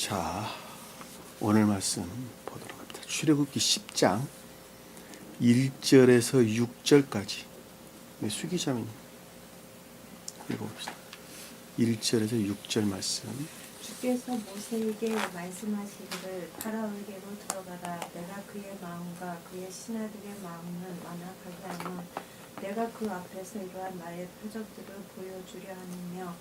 자, 오늘 말씀 보도록 합니다. 출애굽기 10장 1절에서 6절까지 수기자매님 읽어봅시다. 1절에서 6절 말씀. 주께서 모세에게 말씀하시기를 파라오에게로 들어가라. 내가 그의 마음과 그의 신하들의 마음을 완악하게 하면 내가 그 앞에서 이러한 나의 표적들을 보여주려 하느며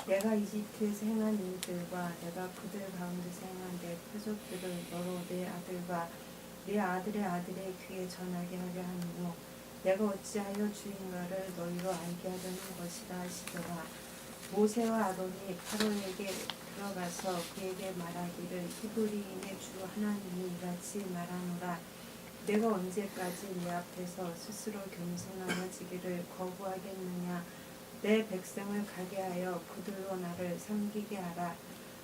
내가 이집트에서 행한 일들과 내가 그들 가운데서 행한 내 표적들을 너로 내 아들과 내 아들의 아들의 귀에 전하게 하려 하느뇨 내가 어찌하여 주인가를 너희로 알게 하려는 것이라 하시더라. 모세와 아론이 파로에게 들어가서 그에게 말하기를 히브리인의 주 하나님이 이같이 말하노라. 내가 언제까지 내 앞에서 스스로 겸손하여지기를 거부하겠느냐. 내 백성을 가게 하여 그들로 나를 섬기게 하라.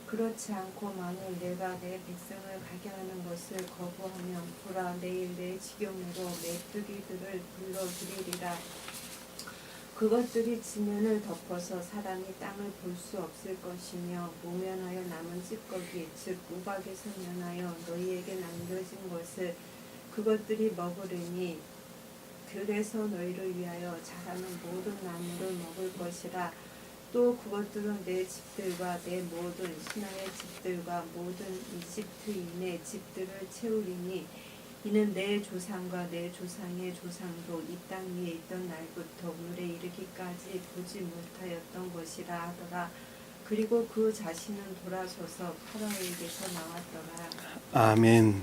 그렇지 않고 만일 내가 내 백성을 가게 하는 것을 거부하면 보라, 내일 내 지경으로 메뚜기들을 불러들이리라. 그것들이 지면을 덮어서 사람이 땅을 볼 수 없을 것이며 모면하여 남은 찌꺼기 즉 우박에서 면하여 너희에게 남겨진 것을 그것들이 먹으리니 들에서 너희를 위하여 자라는 모든 나무를 먹을 것이라. 또 그것들은 내 집들과 내 모든 신하의 집들과 모든 이집트인의 집들을 채우리니 이는 내 조상과 내 조상의 조상도 이 땅 위에 있던 날부터 오늘에 이르기까지 보지 못하였던 것이라 하더라. 그리고 그 자신은 돌아서서 파라오에게서 나왔더라. 아멘.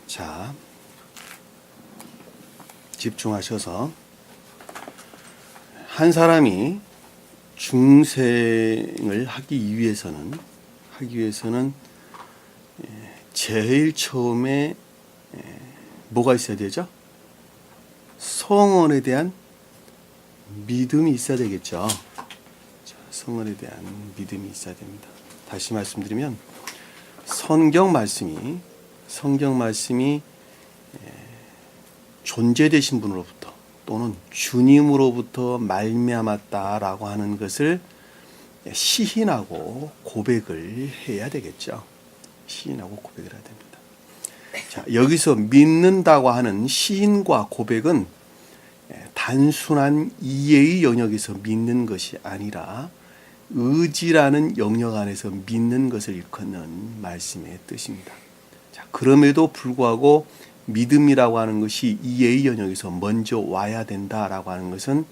자, 집중하셔서 한 사람이 중생을 하기 위해서는 제일 처음에 뭐가 있어야 되죠? 성언에 대한 믿음이 있어야 되겠죠. 자, 성언에 대한 믿음이 있어야 됩니다. 다시 말씀드리면 성경 말씀이 존재되신 분으로부터 또는 주님으로부터 말미암았다라고 하는 것을 시인하고 고백을 해야 되겠죠. 시인하고 고백을 해야 됩니다. 자, 여기서 믿는다고 하는 시인과 고백은 단순한 이해의 영역에서 믿는 것이 아니라 의지라는 영역 안에서 믿는 것을 일컫는 말씀의 뜻입니다. 자, 그럼에도 불구하고 믿음이라고 하는 것이 이해의 영역에서 먼저 와야 된다라고 하는 것은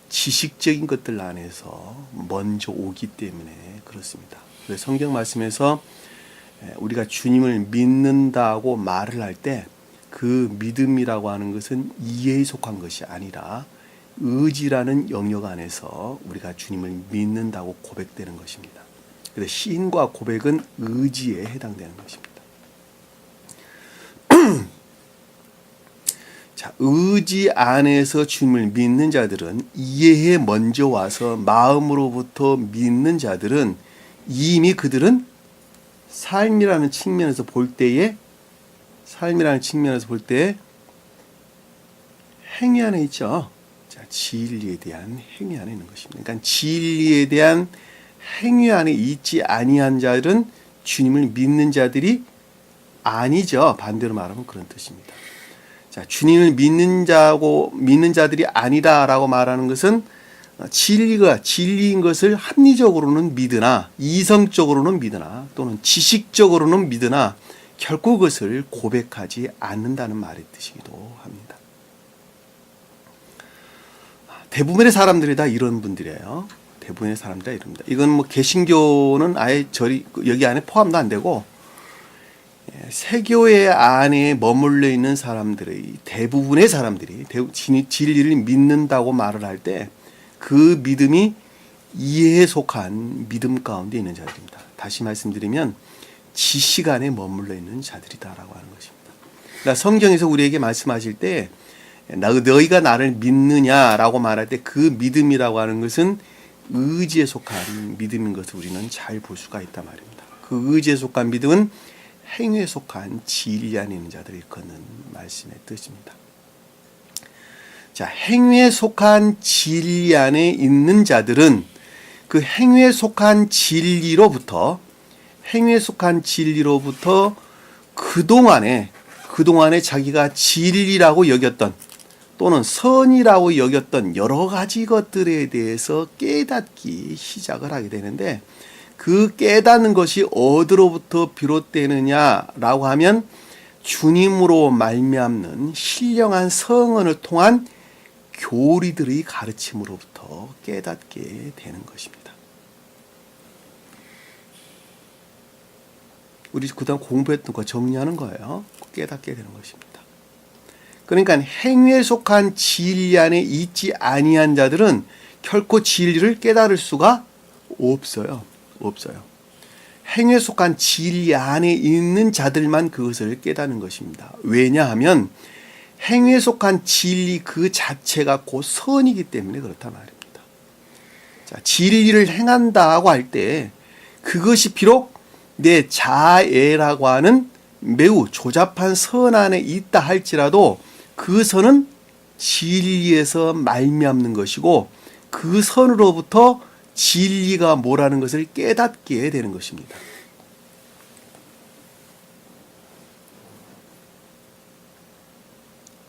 지식적인 것들 안에서 먼저 오기 때문에 그렇습니다. 그래서 성경 말씀에서 우리가 주님을 믿는다고 말을 할 때 그 믿음이라고 하는 것은 이해에 속한 것이 아니라 의지라는 영역 안에서 우리가 주님을 믿는다고 고백되는 것입니다. 그래서 시인과 고백은 의지에 해당되는 것입니다. 자, 의지 안에서 주님을 믿는 자들은 이해에 먼저 와서 마음으로부터 믿는 자들은 이미 그들은 삶이라는 측면에서 볼 때에 행위 안에 있죠. 자, 진리에 대한 행위 안에 있는 것입니다. 그러니까 진리에 대한 행위 안에 있지 아니한 자들은 주님을 믿는 자들이 아니죠. 반대로 말하면 그런 뜻입니다. 자, 주님을 믿는 자들이 아니다라고 말하는 것은 진리가 진리인 것을 합리적으로는 믿으나 이성적으로는 믿으나 또는 지식적으로는 믿으나 결코 그것을 고백하지 않는다는 말의 뜻이기도 합니다. 대부분의 사람들이 다 이런 분들이에요. 대부분의 사람들이 다 이럽니다. 이건 뭐 개신교는 아예 여기 안에 포함도 안 되고 세교회 안에 머물러 있는 사람들의 대부분의 사람들이 진리를 믿는다고 말을 할 때 그 믿음이 이해에 속한 믿음 가운데 있는 자들입니다. 다시 말씀드리면 지식 안에 머물러 있는 자들이다라고 하는 것입니다. 그러니까 성경에서 우리에게 말씀하실 때 너희가 나를 믿느냐라고 말할 때 그 믿음이라고 하는 것은 의지에 속한 믿음인 것을 우리는 잘 볼 수가 있단 말입니다. 그 의지에 속한 믿음은 행위에 속한 진리 안에 있는 자들을 일컫는 말씀의 뜻입니다. 자, 행위에 속한 진리 안에 있는 자들은 그 행위에 속한 진리로부터 그동안에 자기가 진리라고 여겼던 또는 선이라고 여겼던 여러 가지 것들에 대해서 깨닫기 시작을 하게 되는데, 그 깨닫는 것이 어디로부터 비롯되느냐라고 하면 주님으로 말미암는 신령한 성언을 통한 교리들의 가르침으로부터 깨닫게 되는 것입니다. 우리 그다음 공부했던 거 정리하는 거예요. 깨닫게 되는 것입니다. 그러니까 행위에 속한 진리 안에 있지 아니한 자들은 결코 진리를 깨달을 수가 없어요. 행위에 속한 진리 안에 있는 자들만 그것을 깨닫는 것입니다. 왜냐하면 행위에 속한 진리 그 자체가 곧 선이기 때문에 그렇단 말입니다. 자, 진리를 행한다고 할 때 그것이 비록 내 자애라고 하는 매우 조잡한 선 안에 있다 할지라도 그 선은 진리에서 말미암는 것이고, 그 선으로부터 진리가 뭐라는 것을 깨닫게 되는 것입니다.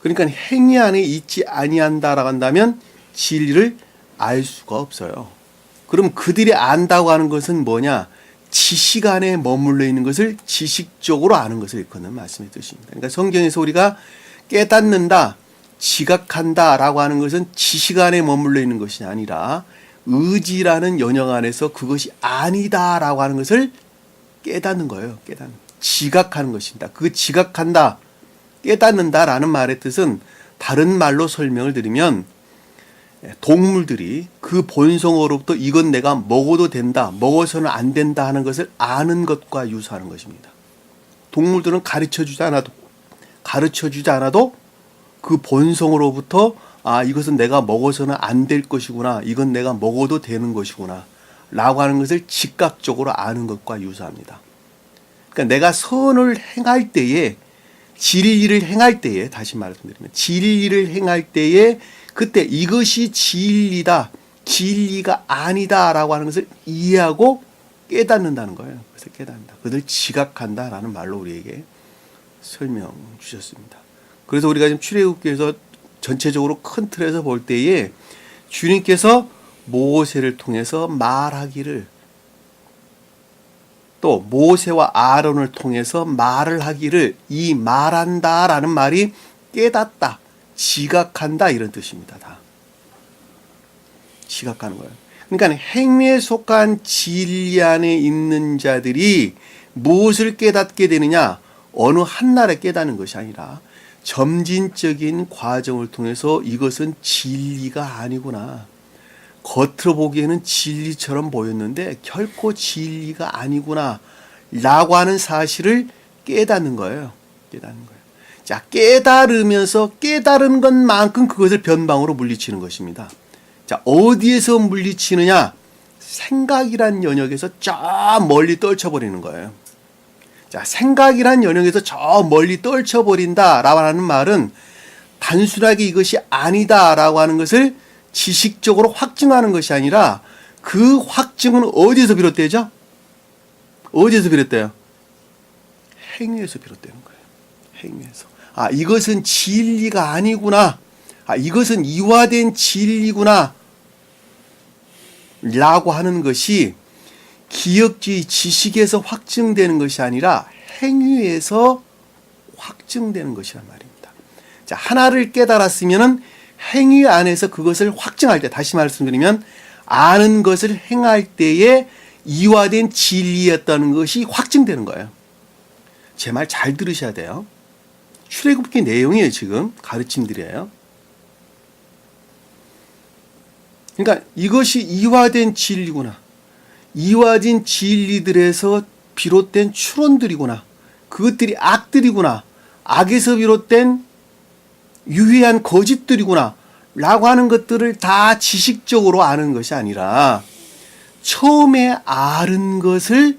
그러니까 행위 안에 있지 아니한다라고 한다면 진리를 알 수가 없어요. 그럼 그들이 안다고 하는 것은 뭐냐? 지식 안에 머물러 있는 것을 지식적으로 아는 것을 일컫는 말씀의 뜻입니다. 그러니까 성경에서 우리가 깨닫는다, 지각한다 라고 하는 것은 지식 안에 머물러 있는 것이 아니라 의지라는 영역 안에서 그것이 아니다 라고 하는 것을 깨닫는 거예요. 지각하는 것입니다. 그 지각한다, 깨닫는다 라는 말의 뜻은 다른 말로 설명을 드리면, 동물들이 그 본성으로부터 이건 내가 먹어도 된다, 먹어서는 안 된다 하는 것을 아는 것과 유사한 것입니다. 동물들은 가르쳐주지 않아도 그 본성으로부터 이것은 내가 먹어서는 안 될 것이구나, 이건 내가 먹어도 되는 것이구나 라고 하는 것을 즉각적으로 아는 것과 유사합니다. 그러니까 내가 선을 행할 때에, 진리를 행할 때에, 다시 말씀드리면 진리를 행할 때에 그때 이것이 진리다, 진리가 아니다 라고 하는 것을 이해하고 깨닫는다는 거예요. 그래서 깨닫는다. 그들 지각한다 라는 말로 우리에게 설명 주셨습니다. 그래서 우리가 지금 출애굽기에서 전체적으로 큰 틀에서 볼 때에 주님께서 모세를 통해서 말하기를, 또 모세와 아론을 통해서 말을 하기를, 이 말한다 라는 말이 깨닫다, 지각한다 이런 뜻입니다. 다 지각하는 거예요. 그러니까 행위에 속한 진리 안에 있는 자들이 무엇을 깨닫게 되느냐? 어느 한날에 깨닫는 것이 아니라 점진적인 과정을 통해서 이것은 진리가 아니구나, 겉으로 보기에는 진리처럼 보였는데 결코 진리가 아니구나 라고 하는 사실을 깨닫는 거예요. 자, 깨달으면서 깨달은 것만큼 그것을 변방으로 물리치는 것입니다. 자, 어디에서 물리치느냐? 생각이란 영역에서 저 멀리 떨쳐버리는 거예요. 자, 생각이란 영역에서 저 멀리 떨쳐버린다 라고 하는 말은 단순하게 이것이 아니다 라고 하는 것을 지식적으로 확증하는 것이 아니라, 그 확증은 어디에서 비롯되죠? 어디에서 비롯돼요? 행위에서 비롯되는 거예요. 행위에서. 이것은 진리가 아니구나, 이것은 이화된 진리구나 라고 하는 것이 기억주의 지식에서 확증되는 것이 아니라 행위에서 확증되는 것이란 말입니다. 자, 하나를 깨달았으면은 행위 안에서 그것을 확증할 때, 다시 말씀드리면 아는 것을 행할 때에 이화된 진리였다는 것이 확증되는 거예요. 제 말 잘 들으셔야 돼요. 출애굽기 내용이에요. 지금 가르침들이에요. 그러니까 이것이 이화된 진리구나, 이화된 진리들에서 비롯된 추론들이구나, 그것들이 악들이구나, 악에서 비롯된 유해한 거짓들이구나 라고 하는 것들을 다 지식적으로 아는 것이 아니라 처음에 아는 것을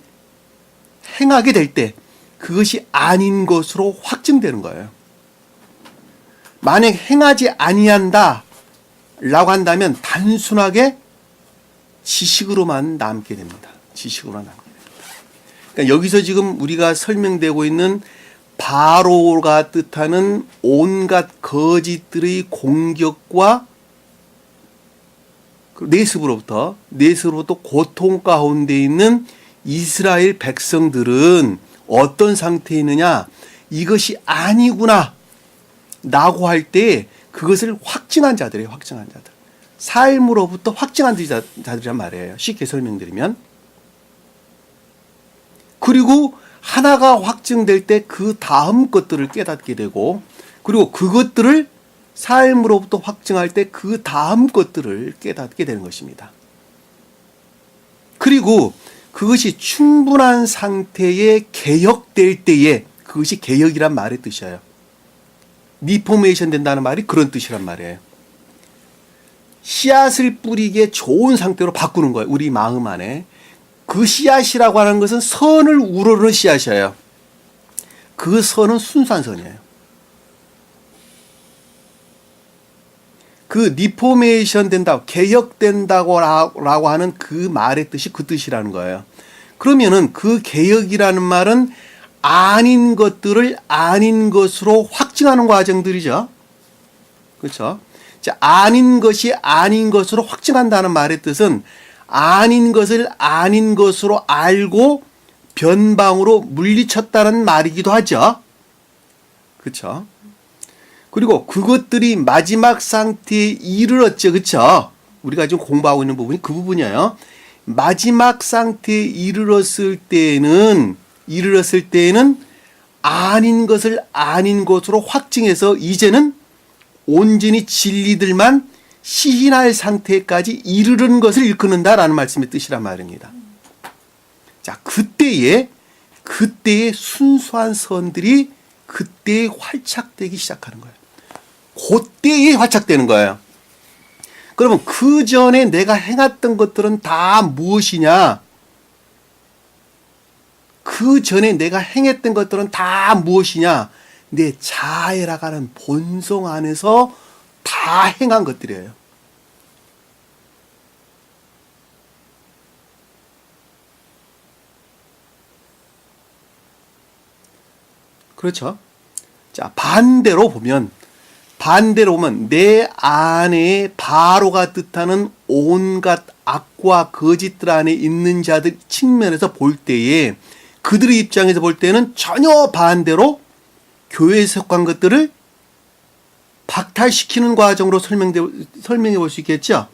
행하게 될 때 그것이 아닌 것으로 확증되는 거예요. 만약 행하지 아니한다 라고 한다면 단순하게 지식으로만 남게 됩니다. 지식으로만 남게 됩니다. 그러니까 여기서 지금 우리가 설명되고 있는 바로가 뜻하는 온갖 거짓들의 공격과 내습으로부터 고통 가운데 있는 이스라엘 백성들은 어떤 상태에 있느냐, 이것이 아니구나 라고 할 때 그것을 확증한 자들이에요. 확증한 자들. 삶으로부터 확증한 자들이란 말이에요. 쉽게 설명드리면. 그리고 하나가 확증될 때 그 다음 것들을 깨닫게 되고, 그리고 그것들을 삶으로부터 확증할 때 그 다음 것들을 깨닫게 되는 것입니다. 그리고 그것이 충분한 상태에 개혁될 때에, 그것이 개혁이란 말의 뜻이에요. 리포메이션 된다는 말이 그런 뜻이란 말이에요. 씨앗을 뿌리기에 좋은 상태로 바꾸는 거예요. 우리 마음 안에. 그 씨앗이라고 하는 것은 선을 우러르는 씨앗이에요. 그 선은 순수한 선이에요. 그 리포메이션 된다고, 개혁된다고 라고 하는 그 말의 뜻이 그 뜻이라는 거예요. 그러면은 그 개혁이라는 말은 아닌 것들을 아닌 것으로 확증하는 과정들이죠. 그렇죠? 자, 아닌 것이 아닌 것으로 확증한다는 말의 뜻은 아닌 것을 아닌 것으로 알고 변방으로 물리쳤다는 말이기도 하죠. 그렇죠? 그리고 그것들이 마지막 상태에 이르렀죠. 그렇죠? 우리가 지금 공부하고 있는 부분이 그 부분이에요. 마지막 상태에 이르렀을 때에는 아닌 것을 아닌 것으로 확증해서 이제는 온전히 진리들만 시인할 상태까지 이르는 것을 일컫는다라는 말씀의 뜻이란 말입니다. 자, 그때의 순수한 선들이 그때에 활착되기 시작하는 거예요. 그때에 활착되는 거예요. 그러면 그 전에 내가 행했던 것들은 다 무엇이냐? 그 전에 내가 행했던 것들은 다 무엇이냐? 내 자애라고 하는 본성 안에서 다 행한 것들이에요. 그렇죠? 자, 반대로 보면 내 안에 바로가 뜻하는 온갖 악과 거짓들 안에 있는 자들 측면에서 볼 때에, 그들의 입장에서 볼 때는 전혀 반대로 교회에 속한 것들을 박탈시키는 과정으로 설명해 볼 수 있겠죠.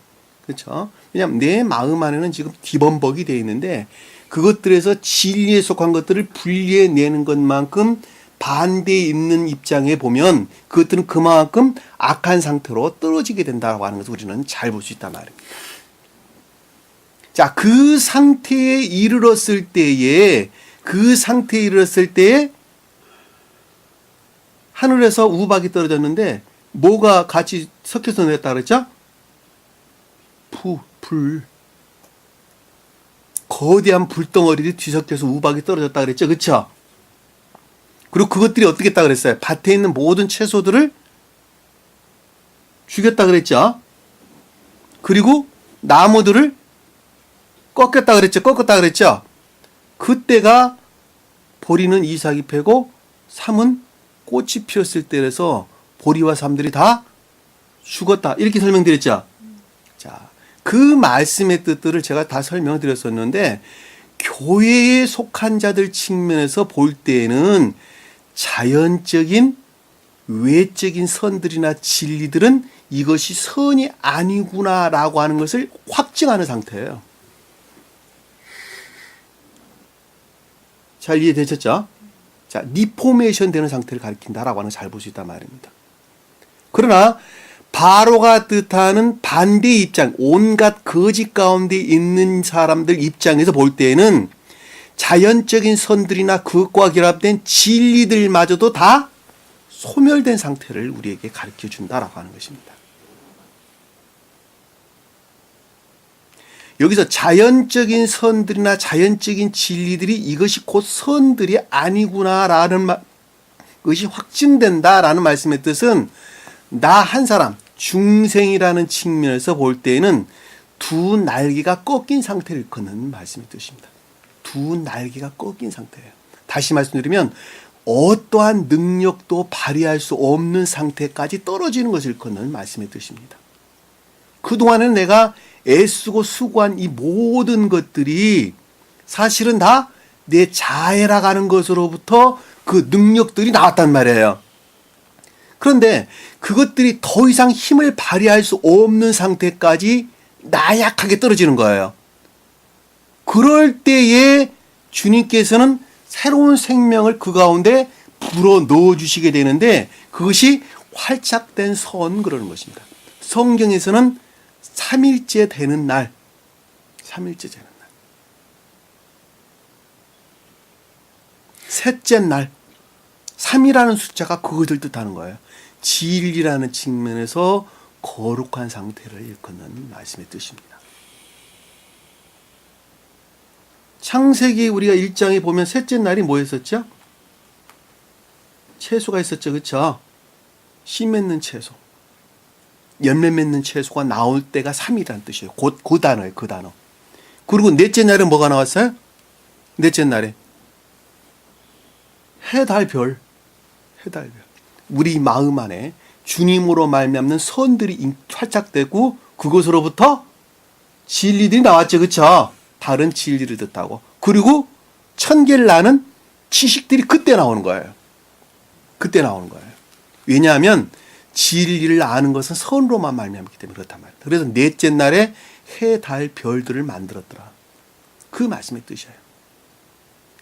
그렇죠? 왜냐하면 내 마음 안에는 지금 디범벅이 되어 있는데 그것들에서 진리에 속한 것들을 분리해 내는 것만큼 반대에 있는 입장에 보면 그것들은 그만큼 악한 상태로 떨어지게 된다고 하는 것을 우리는 잘 볼 수 있단 말입니다. 자, 그 상태에 이르렀을 때에 하늘에서 우박이 떨어졌는데 뭐가 같이 섞여서 내렸다 그랬죠? 불. 거대한 불덩어리들이 뒤섞여서 우박이 떨어졌다 그랬죠? 그렇죠? 그리고 그것들이 어떻게 했다 그랬어요? 밭에 있는 모든 채소들을 죽였다 그랬죠? 그리고 나무들을 꺾었다 그랬죠? 그때가 보리는 이삭이 패고 삼은 꽃이 피었을 때라서 보리와 삼들이 다 죽었다. 이렇게 설명드렸죠? 자, 그 말씀의 뜻들을 제가 다 설명을 드렸었는데, 교회에 속한 자들 측면에서 볼 때에는 자연적인 외적인 선들이나 진리들은 이것이 선이 아니구나라고 하는 것을 확증하는 상태예요. 잘 이해되셨죠? 자, 리포메이션 되는 상태를 가리킨다라고 하는 걸 잘 볼 수 있단 말입니다. 그러나 바로가 뜻하는 반대의 입장, 온갖 거짓 가운데 있는 사람들 입장에서 볼 때에는 자연적인 선들이나 그것과 결합된 진리들마저도 다 소멸된 상태를 우리에게 가르쳐 준다라고 하는 것입니다. 여기서 자연적인 선들이나 자연적인 진리들이 이것이 곧 선들이 아니구나라는 것이 확증된다라는 말씀의 뜻은 나 한 사람, 중생이라는 측면에서 볼 때에는 두 날개가 꺾인 상태를 일컫는 말씀의 뜻입니다. 두 날개가 꺾인 상태예요. 다시 말씀드리면 어떠한 능력도 발휘할 수 없는 상태까지 떨어지는 것을 일컫는 말씀의 뜻입니다. 그동안은 내가 애쓰고 수고한 이 모든 것들이 사실은 다 내 자해라 가는 것으로부터 그 능력들이 나왔단 말이에요. 그런데 그것들이 더 이상 힘을 발휘할 수 없는 상태까지 나약하게 떨어지는 거예요. 그럴 때에 주님께서는 새로운 생명을 그 가운데 불어 넣어 주시게 되는데 그것이 활착된 선 그러는 것입니다. 성경에서는 3일째 되는 날, 3일째 되는 날, 셋째 날, 3이라는 숫자가 그것을 뜻하는 거예요. 진리라는 측면에서 거룩한 상태를 일컫는 말씀의 뜻입니다. 창세기 우리가 1장에 보면 셋째 날이 뭐였었죠? 채소가 있었죠. 그렇죠? 씨 맺는 채소. 열매 맺는 채소가 나올 때가 3이라는 뜻이에요. 그 단어예요. 그 단어. 그리고 넷째 날에 뭐가 나왔어요? 넷째 날에 해, 달, 별. 해, 달, 별. 우리 마음 안에 주님으로 말미암는 선들이 활착되고 그것으로부터 진리들이 나왔죠. 그렇죠? 다른 진리를 뜻하고. 그리고 천계를 나는 지식들이 그때 나오는 거예요. 그때 나오는 거예요. 왜냐하면 진리를 아는 것은 선으로만 말미암기 때문에 그렇단 말이에요. 그래서 넷째 날에 해, 달, 별들을 만들었더라. 그 말씀의 뜻이에요.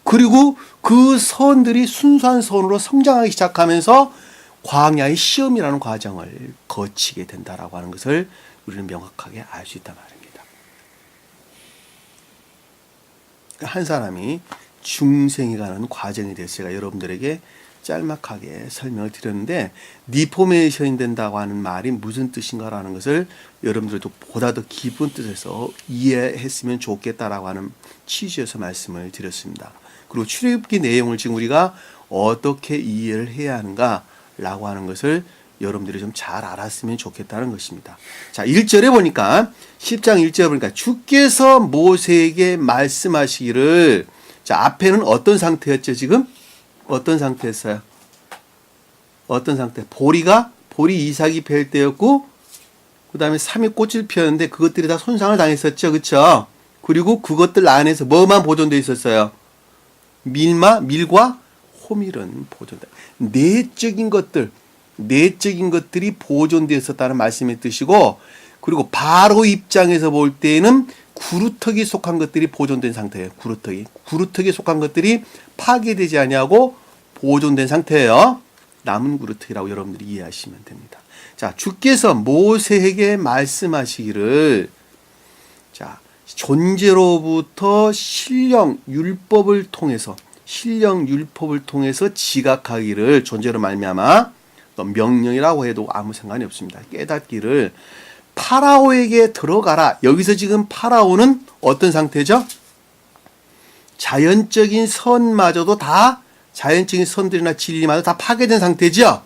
그리고 그 선들이 순수한 선으로 성장하기 시작하면서 광야의 시험이라는 과정을 거치게 된다라고 하는 것을 우리는 명확하게 알 수 있단 말입니다. 한 사람이 중생이 가는 과정에 대해서 제가 여러분들에게 짤막하게 설명을 드렸는데 리포메이션이 된다고 하는 말이 무슨 뜻인가라는 것을 여러분들도 보다 더 깊은 뜻에서 이해했으면 좋겠다라고 하는 취지에서 말씀을 드렸습니다. 그리고 출애굽기 내용을 지금 우리가 어떻게 이해를 해야 하는가라고 하는 것을 여러분들이 좀 잘 알았으면 좋겠다는 것입니다. 자, 1절에 보니까 10장 1절에 보니까 주께서 모세에게 말씀하시기를 자, 앞에는 어떤 상태였죠, 지금? 어떤 상태였어요? 어떤 상태? 보리 이삭이 뵐 때였고, 그 다음에 3이 꽃을 피웠는데 그것들이 다 손상을 당했었죠. 그쵸? 그리고 그것들 안에서 뭐만 보존되어 있었어요? 밀과 호밀은 보존돼. 내적인 것들이 보존되어 있었다는 말씀의 뜻이고, 그리고 바로 입장에서 볼 때에는 구루터기 속한 것들이 보존된 상태예요. 구루터기에 속한 것들이 파괴되지 아니하고 보존된 상태예요. 남은 구루터기라고 여러분들이 이해하시면 됩니다. 자, 주께서 모세에게 말씀하시기를 자, 존재로부터 신령 율법을 통해서 지각하기를 존재로 말미암아 명령이라고 해도 아무 상관이 없습니다. 깨닫기를 파라오에게 들어가라. 여기서 지금 파라오는 어떤 상태죠? 자연적인 선마저도 다 자연적인 선들이나 진리마저 다 파괴된 상태죠.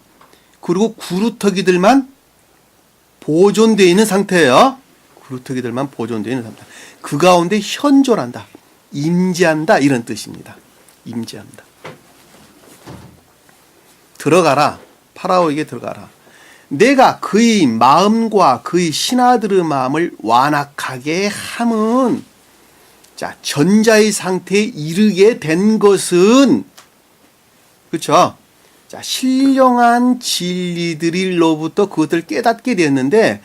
그리고 구루터기들만 보존되어 있는 상태예요. 구루터기들만 보존되어 있는 상태. 그 가운데 현존한다. 임재한다. 이런 뜻입니다. 임재한다. 들어가라. 파라오에게 들어가라. 내가 그의 마음과 그의 신하들의 마음을 완악하게 함은 자, 전자의 상태에 이르게 된 것은 그렇죠? 자, 신령한 진리들로부터 그것을 깨닫게 되었는데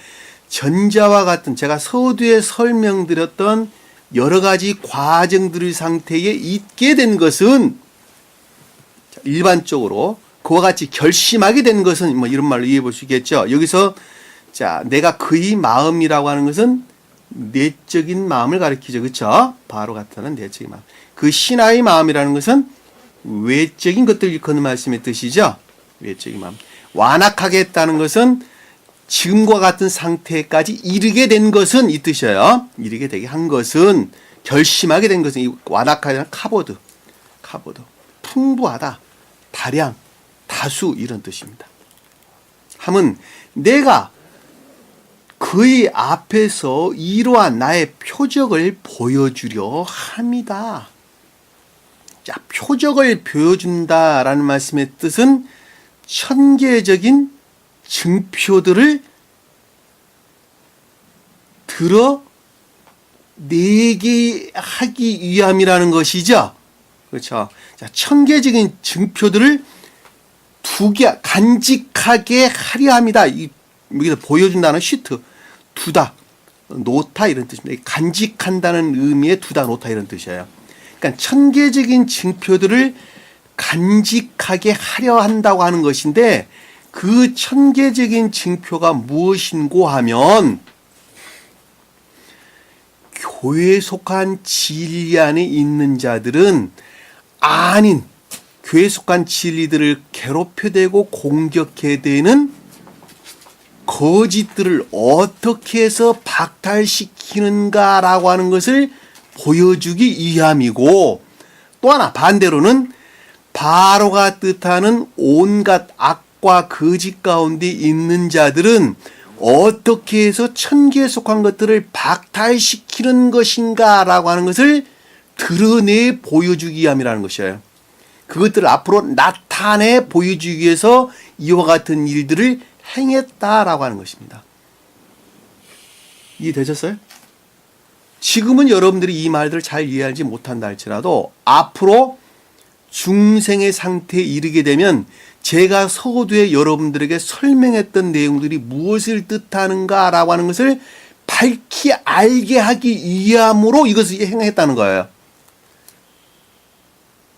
전자와 같은 제가 서두에 설명드렸던 여러 가지 과정들의 상태에 있게 된 것은 자, 일반적으로 그와 같이 결심하게 된 것은 뭐 이런 말로 이해해 볼 수 있겠죠. 여기서 자, 내가 그의 마음이라고 하는 것은 내적인 마음을 가리키죠. 그렇죠? 바로 같다는 내적인 마음. 그 신하의 마음이라는 것은 외적인 것들을 일컫는 말씀의 뜻이죠. 외적인 마음. 완악하게 했다는 것은 지금과 같은 상태까지 이르게 된 것은 이 뜻이에요. 이르게 되게 한 것은 결심하게 된 것은 이 완악하다는 카보드. 풍부하다. 다량. 다수 이런 뜻입니다. 함은 내가 그의 앞에서 이러한 나의 표적을 보여주려 합니다. 자, 표적을 보여준다라는 말씀의 뜻은 천계적인 증표들을 드러내게 하기 위함이라는 것이죠. 그렇죠. 자, 천계적인 증표들을 간직하게 하려 합니다. 여기서 보여준다는 시트, 두다, 놓다 이런 뜻입니다. 간직한다는 의미의 두다, 놓다 이런 뜻이에요. 그러니까 천계적인 증표들을 간직하게 하려 한다고 하는 것인데 그 천계적인 증표가 무엇인고 하면 교회에 속한 진리 안에 있는 자들은 아닌 교회에 속한 진리들을 괴롭혀대고 공격해야 되는 거짓들을 어떻게 해서 박탈시키는가라고 하는 것을 보여주기 위함이고, 또 하나 반대로는 바로가 뜻하는 온갖 악과 거짓 가운데 있는 자들은 어떻게 해서 천계에 속한 것들을 박탈시키는 것인가라고 하는 것을 드러내 보여주기 위함이라는 것이에요. 그것들을 앞으로 나타내 보여주기 위해서 이와 같은 일들을 행했다라고 하는 것입니다. 이해되셨어요? 지금은 여러분들이 이 말들을 잘 이해하지 못한다 할지라도 앞으로 중생의 상태에 이르게 되면 제가 서두에 여러분들에게 설명했던 내용들이 무엇을 뜻하는가라고 하는 것을 밝히 알게 하기 위함으로 이것을 행했다는 거예요.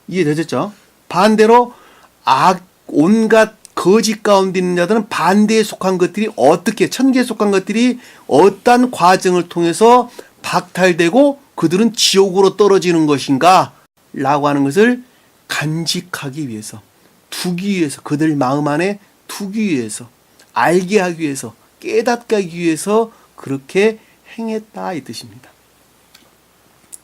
이해되셨죠? 반대로 온갖 거짓 가운데 있는 자들은 반대에 속한 것들이 어떻게, 천계에 속한 것들이 어떠한 과정을 통해서 박탈되고 그들은 지옥으로 떨어지는 것인가 라고 하는 것을 간직하기 위해서, 두기 위해서, 그들 마음 안에 두기 위해서, 알게 하기 위해서, 깨닫게 하기 위해서 그렇게 행했다 이 뜻입니다.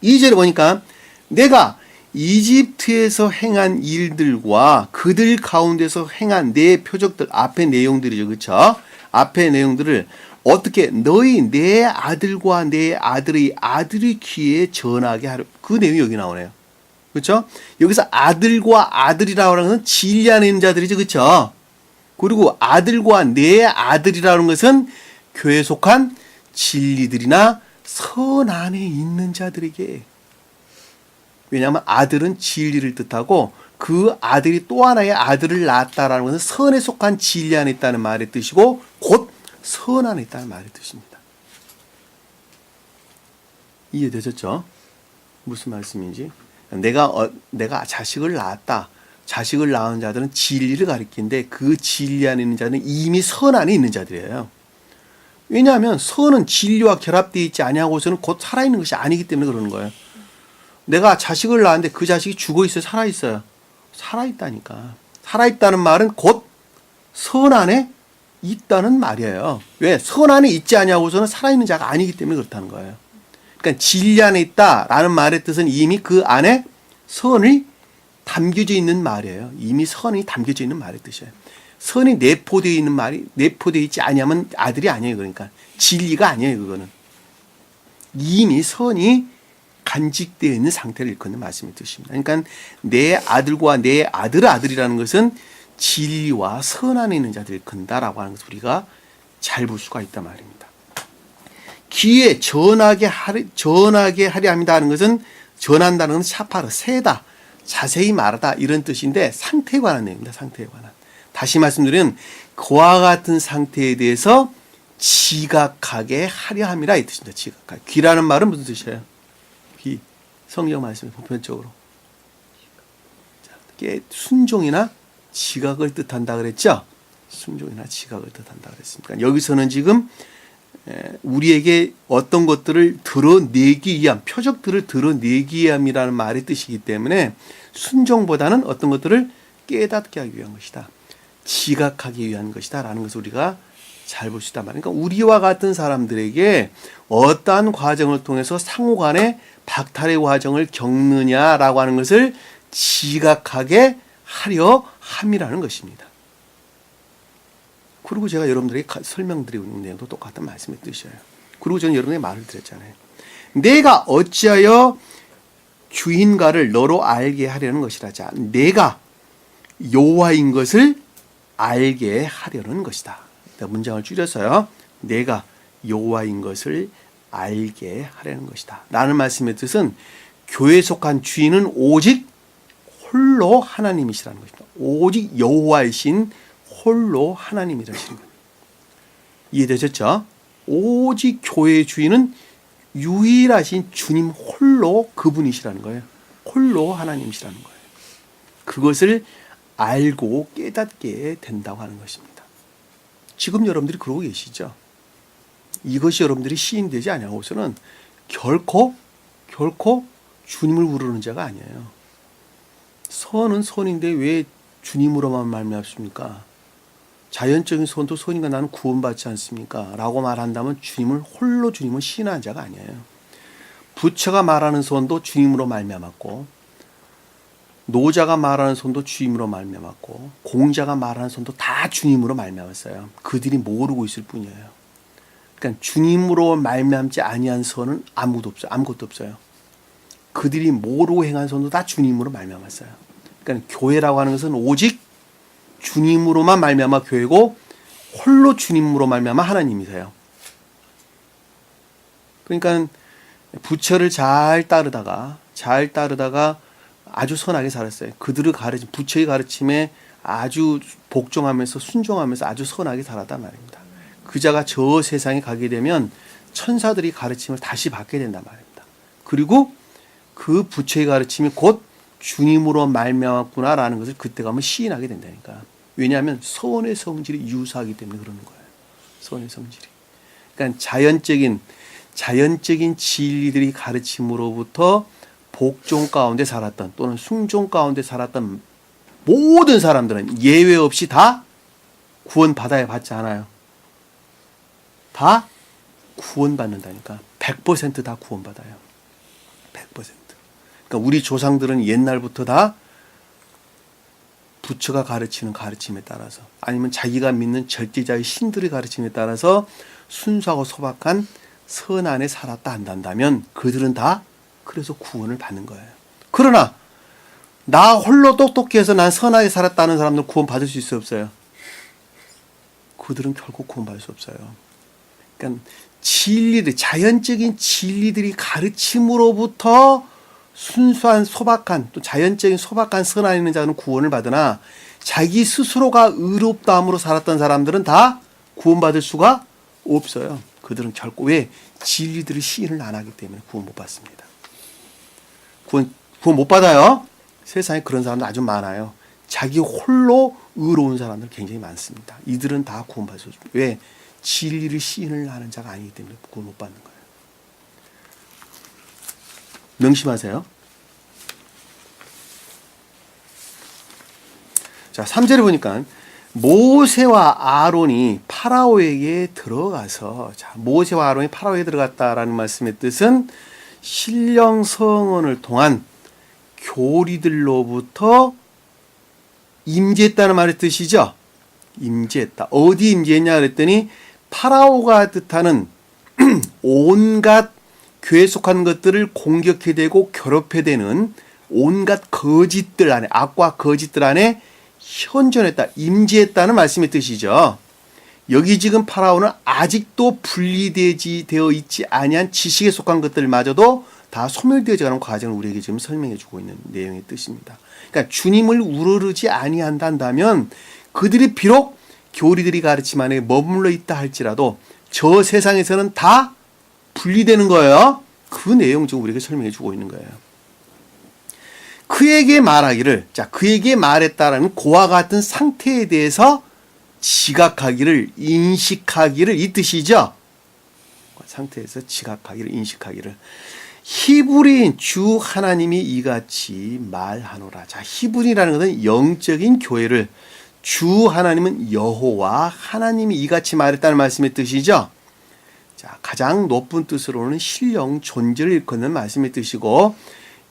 2절에 보니까 내가 이집트에서 행한 일들과 그들 가운데서 행한 내 표적들, 앞의 내용들이죠. 그렇죠? 앞의 내용들을 어떻게 너희 내 아들과 내 아들의 아들의 귀에 전하게 하려. 그 내용이 여기 나오네요. 그렇죠? 여기서 아들과 아들이라고 하는 것은 진리 안에 있는 자들이죠. 그렇죠? 그리고 아들과 내 아들이라는 것은 교회에 속한 진리들이나 선 안에 있는 자들에게. 왜냐하면 아들은 진리를 뜻하고 그 아들이 또 하나의 아들을 낳았다라는 것은 선에 속한 진리 안에 있다는 말의 뜻이고 곧 선 안에 있다는 말의 뜻입니다. 이해되셨죠? 무슨 말씀인지? 내가 자식을 낳았다. 자식을 낳은 자들은 진리를 가리키는데 그 진리 안에 있는 자는 이미 선 안에 있는 자들이에요. 왜냐하면 선은 진리와 결합되어 있지 아니하고서는 곧 살아있는 것이 아니기 때문에 그러는 거예요. 내가 자식을 낳았는데 그 자식이 죽어있어요? 살아있어요? 살아있다니까. 살아있다는 말은 곧 선 안에 있다는 말이에요. 왜? 선 안에 있지 아니하고서는 살아있는 자가 아니기 때문에 그렇다는 거예요. 그러니까 진리 안에 있다라는 말의 뜻은 이미 그 안에 선이 담겨져 있는 말이에요. 이미 선이 담겨져 있는 말의 뜻이에요. 선이 내포되어 있는 말이, 내포되어 있지 아니하면 아들이 아니에요. 그러니까 진리가 아니에요. 그거는 이미 선이 간직되어 있는 상태를 일컫는 말씀의 뜻입니다. 그러니까 내 아들과 내 아들의 아들이라는 것은 진리와 선 안에 있는 자들을 일컫는다라고 하는 것을 우리가 잘 볼 수가 있단 말입니다. 귀에 전하게 하려 합니다 하는 것은, 전한다는 것은 샤파르, 세다, 자세히 말하다 이런 뜻인데 상태에 관한 내용입니다. 상태에 관한. 다시 말씀드리면 그와 같은 상태에 대해서 지각하게 하려 함이라 이 뜻입니다. 지각하게. 귀라는 말은 무슨 뜻이에요? 귀. 성경 말씀에 보편적으로 순종이나 지각을 뜻한다 그랬죠? 순종이나 지각을 뜻한다 그랬습니다. 여기서는 지금 우리에게 어떤 것들을 드러내기 위함, 표적들을 드러내기 위함이라는 말의 뜻이기 때문에 순종보다는 어떤 것들을 깨닫게 하기 위한 것이다. 지각하기 위한 것이다 라는 것을 우리가 잘 볼 수 있단 말이에요. 그러니까 우리와 같은 사람들에게 어떠한 과정을 통해서 상호간에 박탈의 과정을 겪느냐라고 하는 것을 지각하게 하려 함이라는 것입니다. 그리고 제가 여러분들에게 설명드리고 있는 내용도 똑같은 말씀의 뜻이에요. 그리고 저는 여러분에게 말을 드렸잖아요. 내가 어찌하여 주인가를 너로 알게 하려는 것이라. 자, 내가 여호와인 것을 알게 하려는 것이다. 문장을 줄여서요. 내가 여호와인 것을 알게 하려는 것이다. 라는 말씀의 뜻은 교회에 속한 주인은 오직 홀로 하나님이시라는 것입니다. 오직 여호와이신 홀로 하나님이라시는 거예요. 이해되셨죠? 오직 교회의 주인은 유일하신 주님 홀로 그분이시라는 거예요. 홀로 하나님이시라는 거예요. 그것을 알고 깨닫게 된다고 하는 것입니다. 지금 여러분들이 그러고 계시죠? 이것이 여러분들이 시인되지 아니하고서는 결코 주님을 부르는 자가 아니에요. 선은 선인데 왜 주님으로만 말미암습니까? 자연적인 선도 선인가 나는 구원받지 않습니까? 라고 말한다면 홀로 주님을 시인한 자가 아니에요. 부처가 말하는 선도 주님으로 말미암았고, 노자가 말하는 선도 주님으로 말미암았고, 공자가 말하는 선도 다 주님으로 말미암았어요. 그들이 모르고 있을 뿐이에요. 그러니까 주님으로 말미암지 아니한 선은 아무것도 없어요. 그들이 모르고 행한 선도 다 주님으로 말미암았어요. 그러니까 교회라고 하는 것은 오직 주님으로만 말미암아 교회고, 홀로 주님으로 말미암아 하나님이세요. 그러니까 부처를 잘 따르다가 아주 선하게 살았어요. 그들을 부처의 가르침에 아주 복종하면서 순종하면서 아주 선하게 살았단 말입니다. 그 자가 저 세상에 가게 되면 천사들이 가르침을 다시 받게 된단 말입니다. 그리고 그 부처의 가르침이 곧 주님으로 말미암았구나라는 것을 그때 가면 시인하게 된다니까. 왜냐하면 선의 성질이 유사하기 때문에 그러는 거예요. 선의 성질이. 그러니까 자연적인 진리들이 가르침으로부터 복종 가운데 살았던 또는 순종 가운데 살았던 모든 사람들은 예외 없이 다 구원받아야 받지 않아요. 다 구원받는다니까. 100% 다 구원받아요. 100%. 그러니까 우리 조상들은 옛날부터 다 부처가 가르치는 가르침에 따라서 아니면 자기가 믿는 절대자의 신들의 가르침에 따라서 순수하고 소박한 선 안에 살았다 한다면 그들은 다 그래서 구원을 받는 거예요. 그러나 나 홀로 똑똑해서 난 선하게 살았다는 사람들은 구원 받을 수 있어요, 없어요? 그들은 결코 구원 받을 수 없어요. 그러니까 자연적인 진리들이 가르침으로부터 순수한 소박한 또 자연적인 소박한 선 안에 있는 자는 구원을 받으나 자기 스스로가 의롭다함으로 살았던 사람들은 다 구원받을 수가 없어요. 그들은 결코 왜? 진리들을 시인을 안 하기 때문에 구원 못 받습니다. 구원 못 받아요. 세상에 그런 사람들 아주 많아요. 자기 홀로 의로운 사람들 굉장히 많습니다. 이들은 다 구원받을 수 없습니다. 왜? 진리를 시인을 하는 자가 아니기 때문에 구원 못 받는 거예요. 명심하세요. 자, 3절에 보니까 모세와 아론이 파라오에게 들어가서, 자, 모세와 아론이 파라오에 들어갔다라는 말씀의 뜻은 신령 성언을 통한 교리들로부터 임재했다는 말의 뜻이죠. 임재했다. 어디 임재했냐 그랬더니 파라오가 뜻하는 온갖 교회에 속한 것들을 공격해대고 괴롭혀대는 온갖 거짓들 안에, 악과 거짓들 안에 현존했다, 임재했다는 말씀의 뜻이죠. 여기 지금 파라오는 아직도 분리되어 있지 아니한 지식에 속한 것들마저도 다 소멸되어져 가는 과정을 우리에게 지금 설명해 주고 있는 내용의 뜻입니다. 그러니까 주님을 우러르지 아니한다면 그들이 비록 교리들이 가르침 안에 머물러 있다 할지라도 저 세상에서는 다 분리되는 거예요. 그 내용 지금 우리에게 설명해 주고 있는 거예요. 그에게 말하기를, 자, 그에게 말했다라는 그와 같은 상태에 대해서 지각하기를, 인식하기를, 이 뜻이죠. 그 상태에서 지각하기를, 인식하기를. 히브리인 주 하나님이 이같이 말하노라. 자, 히브리라는 것은 영적인 교회를, 주 하나님은 여호와 하나님이 이같이 말했다는 말씀의 뜻이죠. 자, 가장 높은 뜻으로는 신령 존재를 일컫는 말씀의 뜻이고,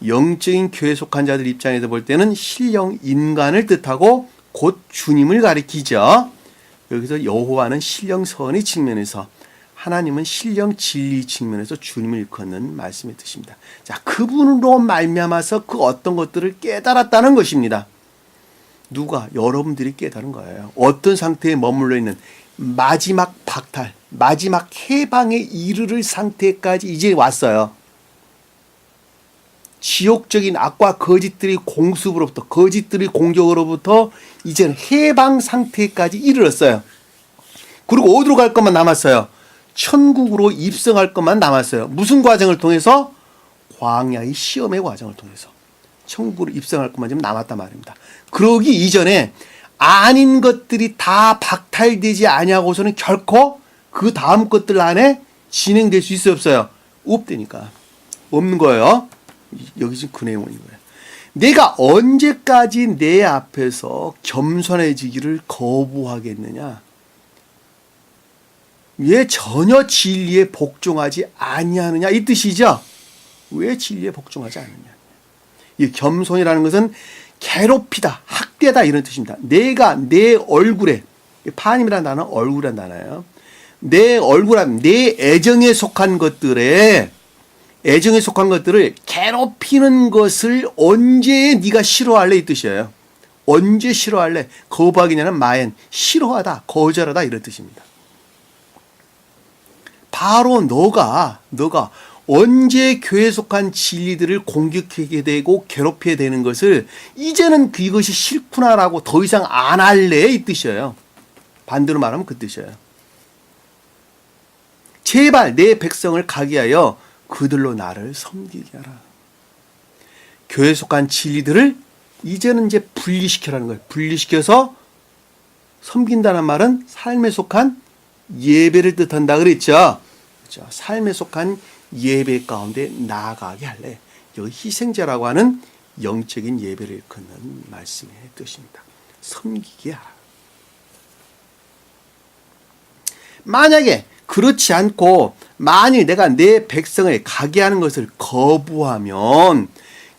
영적인 교회에 속한 자들 입장에서 볼 때는 신령 인간을 뜻하고 곧 주님을 가리키죠. 여기서 여호와는 신령 선의 측면에서, 하나님은 신령 진리 측면에서 주님을 일컫는 말씀의 뜻입니다. 자, 그분으로 말미암아서 그 어떤 것들을 깨달았다는 것입니다. 누가? 여러분들이 깨달은 거예요. 어떤 상태에 머물러 있는 마지막 박탈, 마지막 해방에 이르를 상태까지 이제 왔어요. 지옥적인 악과 거짓들의 공습으로부터, 거짓들의 공격으로부터 이제는 해방 상태까지 이르렀어요. 그리고 어디로 갈 것만 남았어요? 천국으로 입성할 것만 남았어요. 무슨 과정을 통해서? 광야의 시험의 과정을 통해서 천국으로 입성할 것만 지금 남았단 말입니다. 그러기 이전에 아닌 것들이 다 박탈되지 아니하고서는 결코 그 다음 것들 안에 진행될 수 있어요, 없어요? 없다니까. 없는 거예요. 여기 지금 그 내용인 거예요. 내가 언제까지 내 앞에서 겸손해지기를 거부하겠느냐? 왜 전혀 진리에 복종하지 아니하느냐, 이 뜻이죠. 왜 진리에 복종하지 않느냐? 이 겸손이라는 것은 괴롭히다, 학대다, 이런 뜻입니다. 내가 내 얼굴에, 파님이라는 단어는 얼굴이라는 단어예요. 내 얼굴, 내 애정에 속한 것들을 괴롭히는 것을 언제 네가 싫어할래, 이 뜻이에요. 언제 싫어할래? 거부하기냐는 마엔, 싫어하다, 거절하다, 이런 뜻입니다. 바로 너가 언제 교회에 속한 진리들을 공격하게 되고 괴롭히게 되는 것을 이제는 이것이 싫구나라고 더 이상 안 할래, 이 뜻이에요. 반대로 말하면 그 뜻이에요. 제발 내 백성을 가게 하여 그들로 나를 섬기게 하라. 교회에 속한 진리들을 이제는 이제 분리시켜라는 거예요. 분리시켜서 섬긴다는 말은 삶에 속한 예배를 뜻한다 그랬죠. 그렇죠. 삶에 속한 예배 가운데 나아가게 할래. 여기 희생자라고 하는 영적인 예배를 일컫는 말씀의 뜻입니다. 섬기게 하라. 만약에 그렇지 않고 만일 내가 내 백성을 가게 하는 것을 거부하면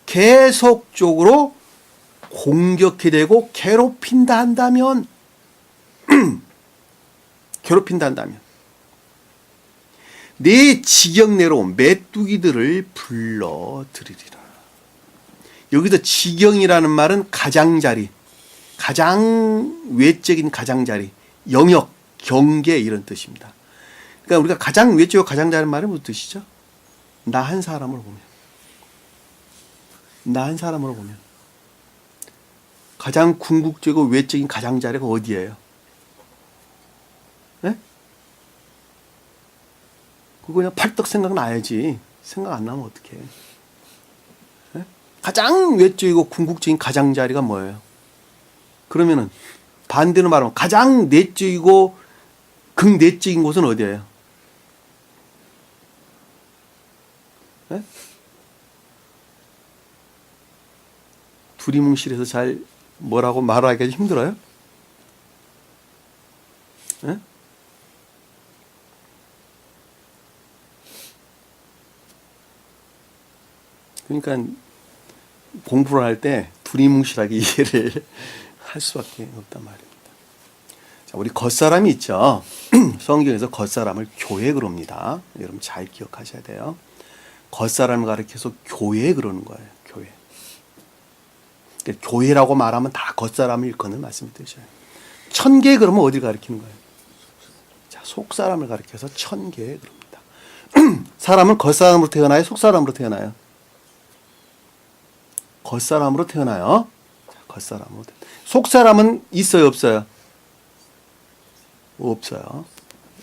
계속적으로 공격해 되고 괴롭힌다 한다면 내 지경내로 메뚜기들을 불러들이리라. 여기서 지경이라는 말은 가장자리, 가장 외적인 가장자리, 영역, 경계, 이런 뜻입니다. 그러니까 우리가 가장 외적이고 가장자리는 말은 무슨 뜻이죠? 나 한 사람으로 보면 가장 궁극적이고 외적인 가장자리가 어디예요? 네? 그거 그냥 팔떡 생각나야지. 생각 안 나면 어떡해. 네? 가장 외적이고 궁극적인 가장자리가 뭐예요? 그러면은 반대로 말하면 가장 내적이고 극내적인 곳은 어디예요? 네? 두리뭉실해서 잘 뭐라고 말하기가 힘들어요? 네? 그러니까 공부를 할 때 두리뭉실하게 이해를 할 수밖에 없단 말입니다. 자, 우리 겉사람이 있죠. 성경에서 겉사람을 교회 그럽니다. 여러분 잘 기억하셔야 돼요. 겉사람을 가리켜서 교회 그러는 거예요. 교회. 그러니까 교회라고 말하면 다 겉사람을 일컫는 말씀이 되셔요. 천계 그러면 어디를 가리키는 거예요? 자, 속사람을 가리켜서 천계 그럽니다. 사람은 겉사람으로 태어나요? 속사람으로 태어나요? 겉사람으로 태어나요. 자, 겉사람으로. 속사람은 있어요, 없어요? 없어요.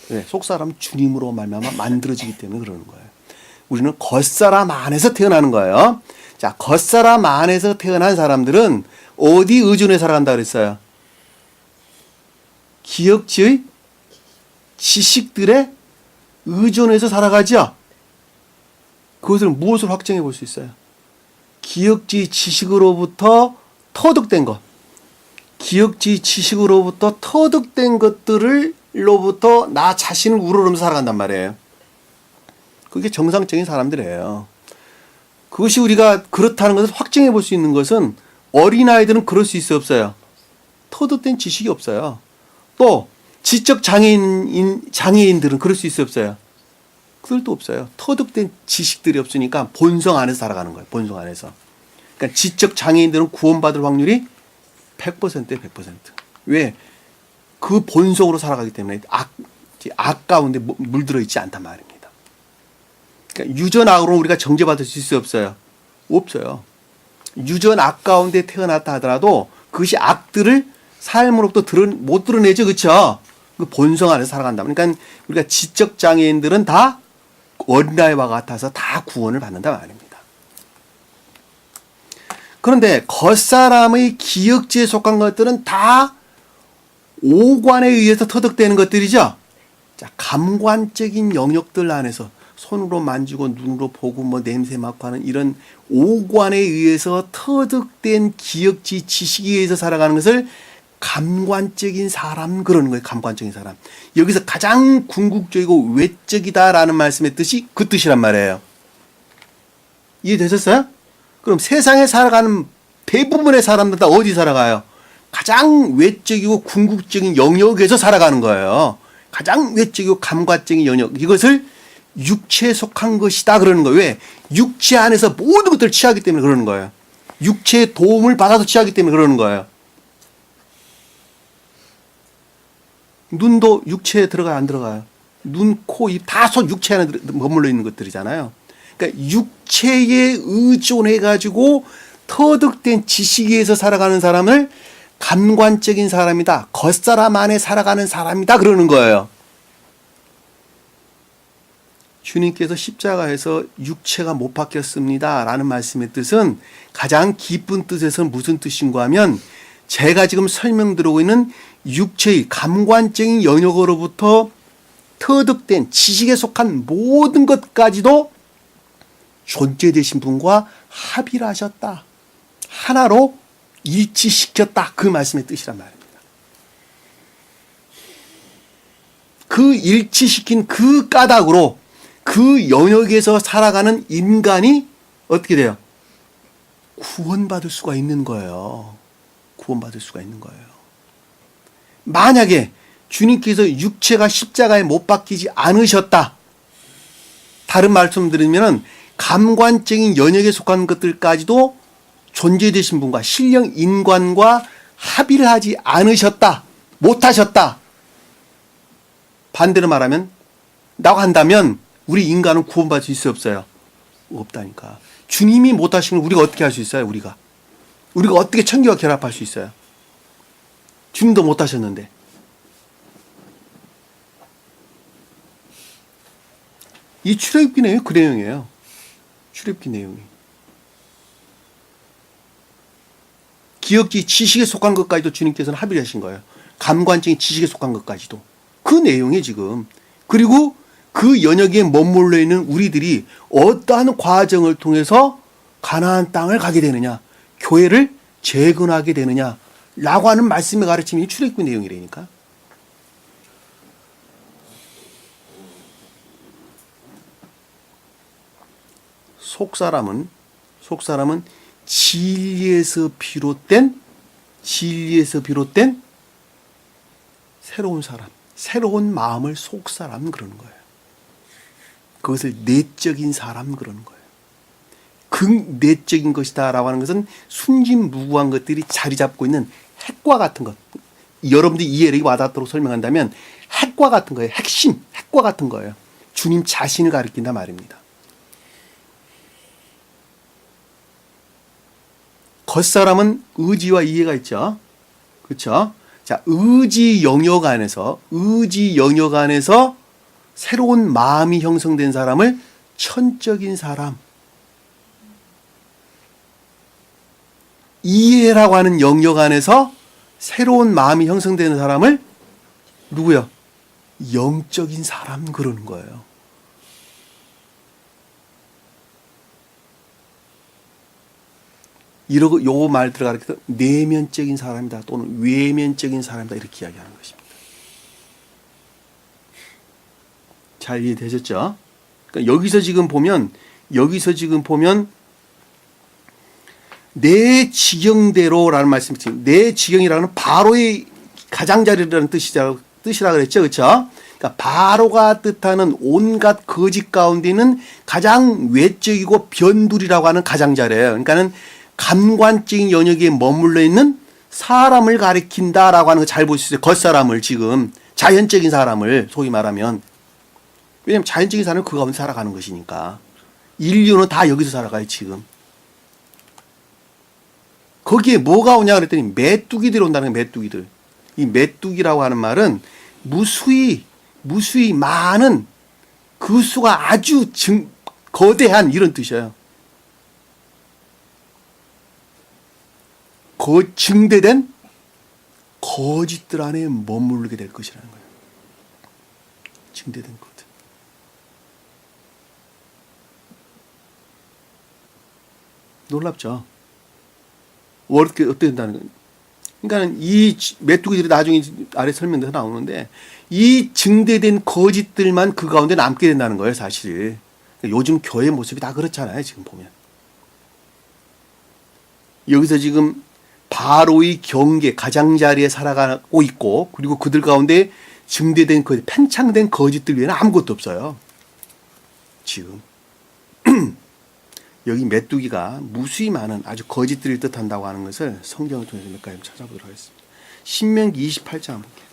네, 속사람은 주님으로 말미암아 만들어지기 때문에 그러는 거예요. 우리는 겉사람 안에서 태어나는 거예요. 자, 겉사람 안에서 태어난 사람들은 어디 의존해 살아간다 그랬어요? 기억지의 지식들에 의존해서 살아가죠. 그것을 무엇을 확정해 볼 수 있어요? 기억지 지식으로부터 터득된 것, 기억지 지식으로부터 터득된 것들로부터 나 자신을 우러러면서 살아간단 말이에요. 그게 정상적인 사람들이에요. 그것이 우리가 그렇다는 것을 확증해 볼 수 있는 것은 어린아이들은 그럴 수 있어요, 없어요? 터득된 지식이 없어요. 또 지적 장애인들은 그럴 수 있어요, 없어요? 그들도 없어요. 터득된 지식들이 없으니까 본성 안에서 살아가는 거예요. 본성 안에서. 그러니까 지적 장애인들은 구원받을 확률이 100%예요, 100%. 왜? 그 본성으로 살아가기 때문에 악 가운데 물들어 있지 않단 말입니다. 그러니까 유전악으로 우리가 정죄받을 수 있어요, 없어요? 없어요. 유전악 가운데 태어났다 하더라도 그것이 악들을 삶으로부터 못 드러내죠, 그렇죠? 그 본성 안에서 살아간다. 그러니까 우리가 지적 장애인들은 다 어린아이와 같아서 다 구원을 받는다 말입니다. 그런데 겉사람의 기억지에 속한 것들은 다 오관에 의해서 터득되는 것들이죠. 자, 감관적인 영역들 안에서 손으로 만지고 눈으로 보고 뭐 냄새 맡고 하는 이런 오관에 의해서 터득된 기억지 지식에 의해서 살아가는 것을 감관적인 사람 그러는 거예요. 감관적인 사람. 여기서 가장 궁극적이고 외적이다라는 말씀의 뜻이 그 뜻이란 말이에요. 이해되셨어요? 그럼 세상에 살아가는 대부분의 사람들 다 어디 살아가요? 가장 외적이고 궁극적인 영역에서 살아가는 거예요. 가장 외적이고 감관적인 영역. 이것을 육체에 속한 것이다 그러는 거예요. 왜? 육체 안에서 모든 것들을 취하기 때문에 그러는 거예요. 육체의 도움을 받아서 취하기 때문에 그러는 거예요. 눈도 육체에 들어가요, 안 들어가요? 눈, 코, 입 다 육체 안에 머물러 있는 것들이잖아요. 그러니까 육체에 의존해가지고 터득된 지식에 의해서 살아가는 사람을 감관적인 사람이다. 겉사람 안에 살아가는 사람이다. 그러는 거예요. 주님께서 십자가에서 육체가 못 박혔습니다. 라는 말씀의 뜻은 가장 깊은 뜻에서는 무슨 뜻인가 하면 제가 지금 설명드리고 있는 육체의 감관적인 영역으로부터 터득된 지식에 속한 모든 것까지도 존재되신 분과 합의를 하셨다. 하나로 일치시켰다. 그 말씀의 뜻이란 말입니다. 그 일치시킨 그 까닭으로 그 영역에서 살아가는 인간이 어떻게 돼요? 구원받을 수가 있는 거예요. 구원받을 수가 있는 거예요. 만약에 주님께서 육체가 십자가에 못 박히지 않으셨다. 다른 말씀 드리면 감관적인 영역에 속한 것들까지도 존재되신 분과 신령 인간과 합의를 하지 않으셨다. 못하셨다. 반대로 말하면 라고 한다면 우리 인간은 구원받을 수 있어요, 없어요? 없다니까. 주님이 못하신 걸 우리가 어떻게 할 수 있어요? 우리가 어떻게 천기와 결합할 수 있어요? 주님도 못하셨는데. 이 출애굽기 내용이 그 내용이에요. 출애굽기 내용이. 기억지 지식에 속한 것까지도 주님께서는 합의를 하신 거예요. 감관적인 지식에 속한 것까지도. 그 내용이 지금. 그리고 그 연역에 머물러 있는 우리들이 어떠한 과정을 통해서 가나안 땅을 가게 되느냐, 교회를 재건하게 되느냐 라고 하는 말씀의 가르침이 출애굽기 내용이라니까. 속사람은 진리에서 비롯된 새로운 사람, 새로운 마음을 속사람 그러는 거예요. 그것을 내적인 사람 그러는 거예요. 극내적인 것이다 라고 하는 것은 순진무구한 것들이 자리 잡고 있는 핵과 같은 것. 여러분들이 이해력이 와닿도록 설명한다면 핵과 같은 거예요. 핵심, 핵과 같은 거예요. 주님 자신을 가리킨다 말입니다. 겉사람은 의지와 이해가 있죠. 그렇죠? 자, 의지 영역 안에서 새로운 마음이 형성된 사람을 천적인 사람, 이해라고 하는 영역 안에서 새로운 마음이 형성되는 사람을 누구요? 영적인 사람 그러는 거예요. 이러고 요 말 들어가서 내면적인 사람이다 또는 외면적인 사람이다 이렇게 이야기하는 것입니다. 잘 이해되셨죠? 그러니까 여기서 지금 보면 내 지경대로라는 말씀이 내 지경이라는 바로의 가장자리라는 뜻이라고 뜻이라 그랬죠. 그렇죠? 그러니까 바로가 뜻하는 온갖 거짓 가운데는 가장 외적이고 변두리라고 하는 가장자래요. 그러니까는 감관적인 영역에 머물러 있는 사람을 가리킨다라고 하는 거 잘 보시죠. 겉사람을 지금 자연적인 사람을 소위 말하면 왜냐면 자연적인 사람은 그 가운데 살아가는 것이니까 인류는 다 여기서 살아가요 지금. 거기에 뭐가 오냐 그랬더니 메뚜기들이 온다는 거예요. 메뚜기들. 이 메뚜기라고 하는 말은 무수히 많은 그 수가 아주 거대한 이런 뜻이에요. 증대된 거짓들 안에 머무르게 될 것이라는 거예요. 증대된 것. 놀랍죠? 어떻게 된다는 거예요? 그러니까 이 메뚜기들이 나중에 아래 설명에서 나오는데 이 증대된 거짓들만 그 가운데 남게 된다는 거예요, 사실. 요즘 교회 모습이 다 그렇잖아요, 지금 보면. 여기서 지금 바로의 경계, 가장자리에 살아가고 있고, 그리고 그들 가운데 증대된 거짓, 팽창된 거짓들 외에는 아무것도 없어요. 지금. 여기 메뚜기가 무수히 많은 아주 거짓들을 뜻한다고 하는 것을 성경을 통해서 몇 가지 찾아보도록 하겠습니다. 신명기 28장 한번 볼게요.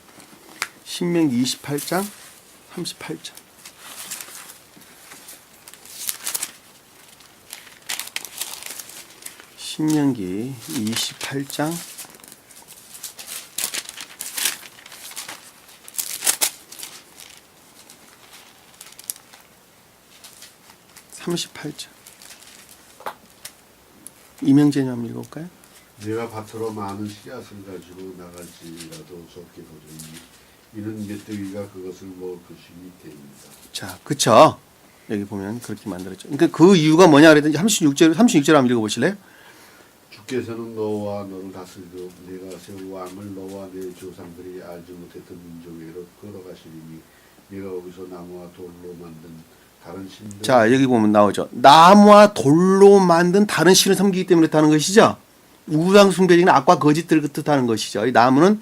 신명기 28장 38절. 신명기 28장 38절. 이명재님 한번 읽어볼까요? 내가 밭으로 많은 씨앗을 가지고 나갈지라도 적게 거두니 이는 메뚜기가 그것을 먹을 것이기 때문이다. 자, 그쵸? 여기 보면 그렇게 만들었죠. 그러니까 그 이유가 뭐냐 그랬더니 36절 한번 읽어보실래요? 주께서는 너와 너를 다스리도록 내가 세울 왕을 너와 내 조상들이 알지 못했던 민족에로 끌어가시리니 내가 거기서 나무와 돌로 만든 다른 신들. 자, 여기 보면 나오죠. 나무와 돌로 만든 다른 신을 섬기기 때문에 그렇다는 것이죠. 우상 숭배적인 악과 거짓들을 뜻하는 것이죠. 이 나무는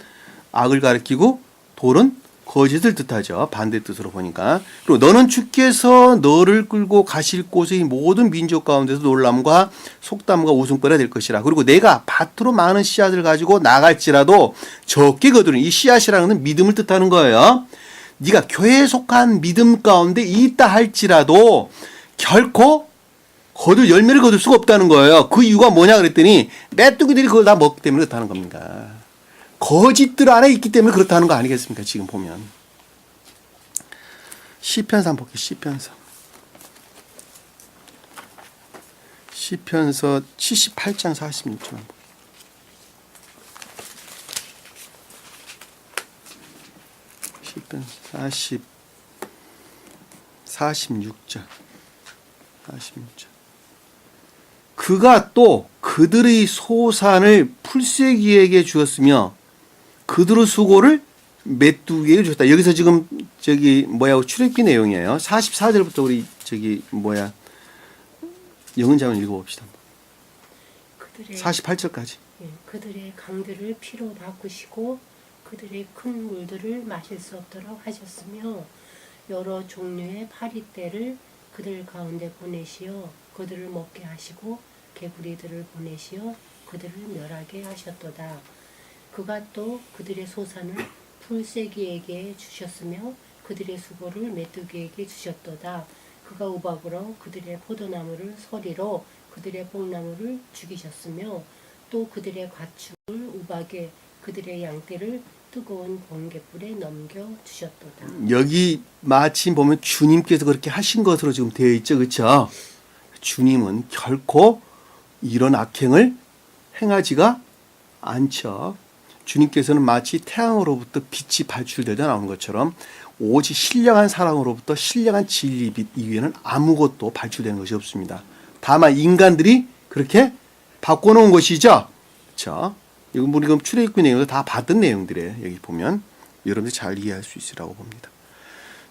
악을 가리키고 돌은 거짓을 뜻하죠. 반대 뜻으로 보니까. 그리고 너는 주께서 너를 끌고 가실 곳의 모든 민족 가운데서 놀람과 속담과 웃음거리가 될 것이라. 그리고 내가 밭으로 많은 씨앗을 가지고 나갈지라도 적게 거두는, 이 씨앗이라는 것은 믿음을 뜻하는 거예요. 네가 교회에 속한 믿음 가운데 있다 할지라도 결코 열매를 거둘 수가 없다는 거예요. 그 이유가 뭐냐 그랬더니 메뚜기들이 그걸 다 먹기 때문에 그렇다는 겁니다. 거짓들 안에 있기 때문에 그렇다는 거 아니겠습니까? 지금 보면. 시편서 한번 볼게요. 시편서 78장 46절. 시편 46절. 그가 또 그들의 소산을 풀새기에게 주었으며 그들의 수고를 메뚜기에게 주었다. 여기서 지금 출애굽기 내용이에요. 44절부터 우리 영은장을 읽어봅시다. 48절까지. 그들의 강들을 피로 닦으시고 그들의 큰 물들을 마실 수 없도록 하셨으며 여러 종류의 파리떼를 그들 가운데 보내시어 그들을 먹게 하시고 개구리들을 보내시어 그들을 멸하게 하셨도다. 그가 또 그들의 소산을 풀새기에게 주셨으며 그들의 수고를 메뚜기에게 주셨도다. 그가 우박으로 그들의 포도나무를 서리로 그들의 뽕나무를 죽이셨으며 또 그들의 가축을 우박에 그들의 양떼를 뜨거운 번갯불에 넘겨 주셨도다. 여기 마침 보면 주님께서 그렇게 하신 것으로 지금 되어 있죠. 그렇죠? 주님은 결코 이런 악행을 행하지가 않죠. 주님께서는 마치 태양으로부터 빛이 발출되다 나오는 것처럼 오직 신령한 사랑으로부터 신령한 진리 빛 이외에는 아무것도 발출되는 것이 없습니다. 다만 인간들이 그렇게 바꿔놓은 것이죠. 그렇죠? 이건 우리 지금 출애굽기 내용에서 다 봤던 내용들이에요. 여기 보면 여러분들이 잘 이해할 수 있으라고 봅니다.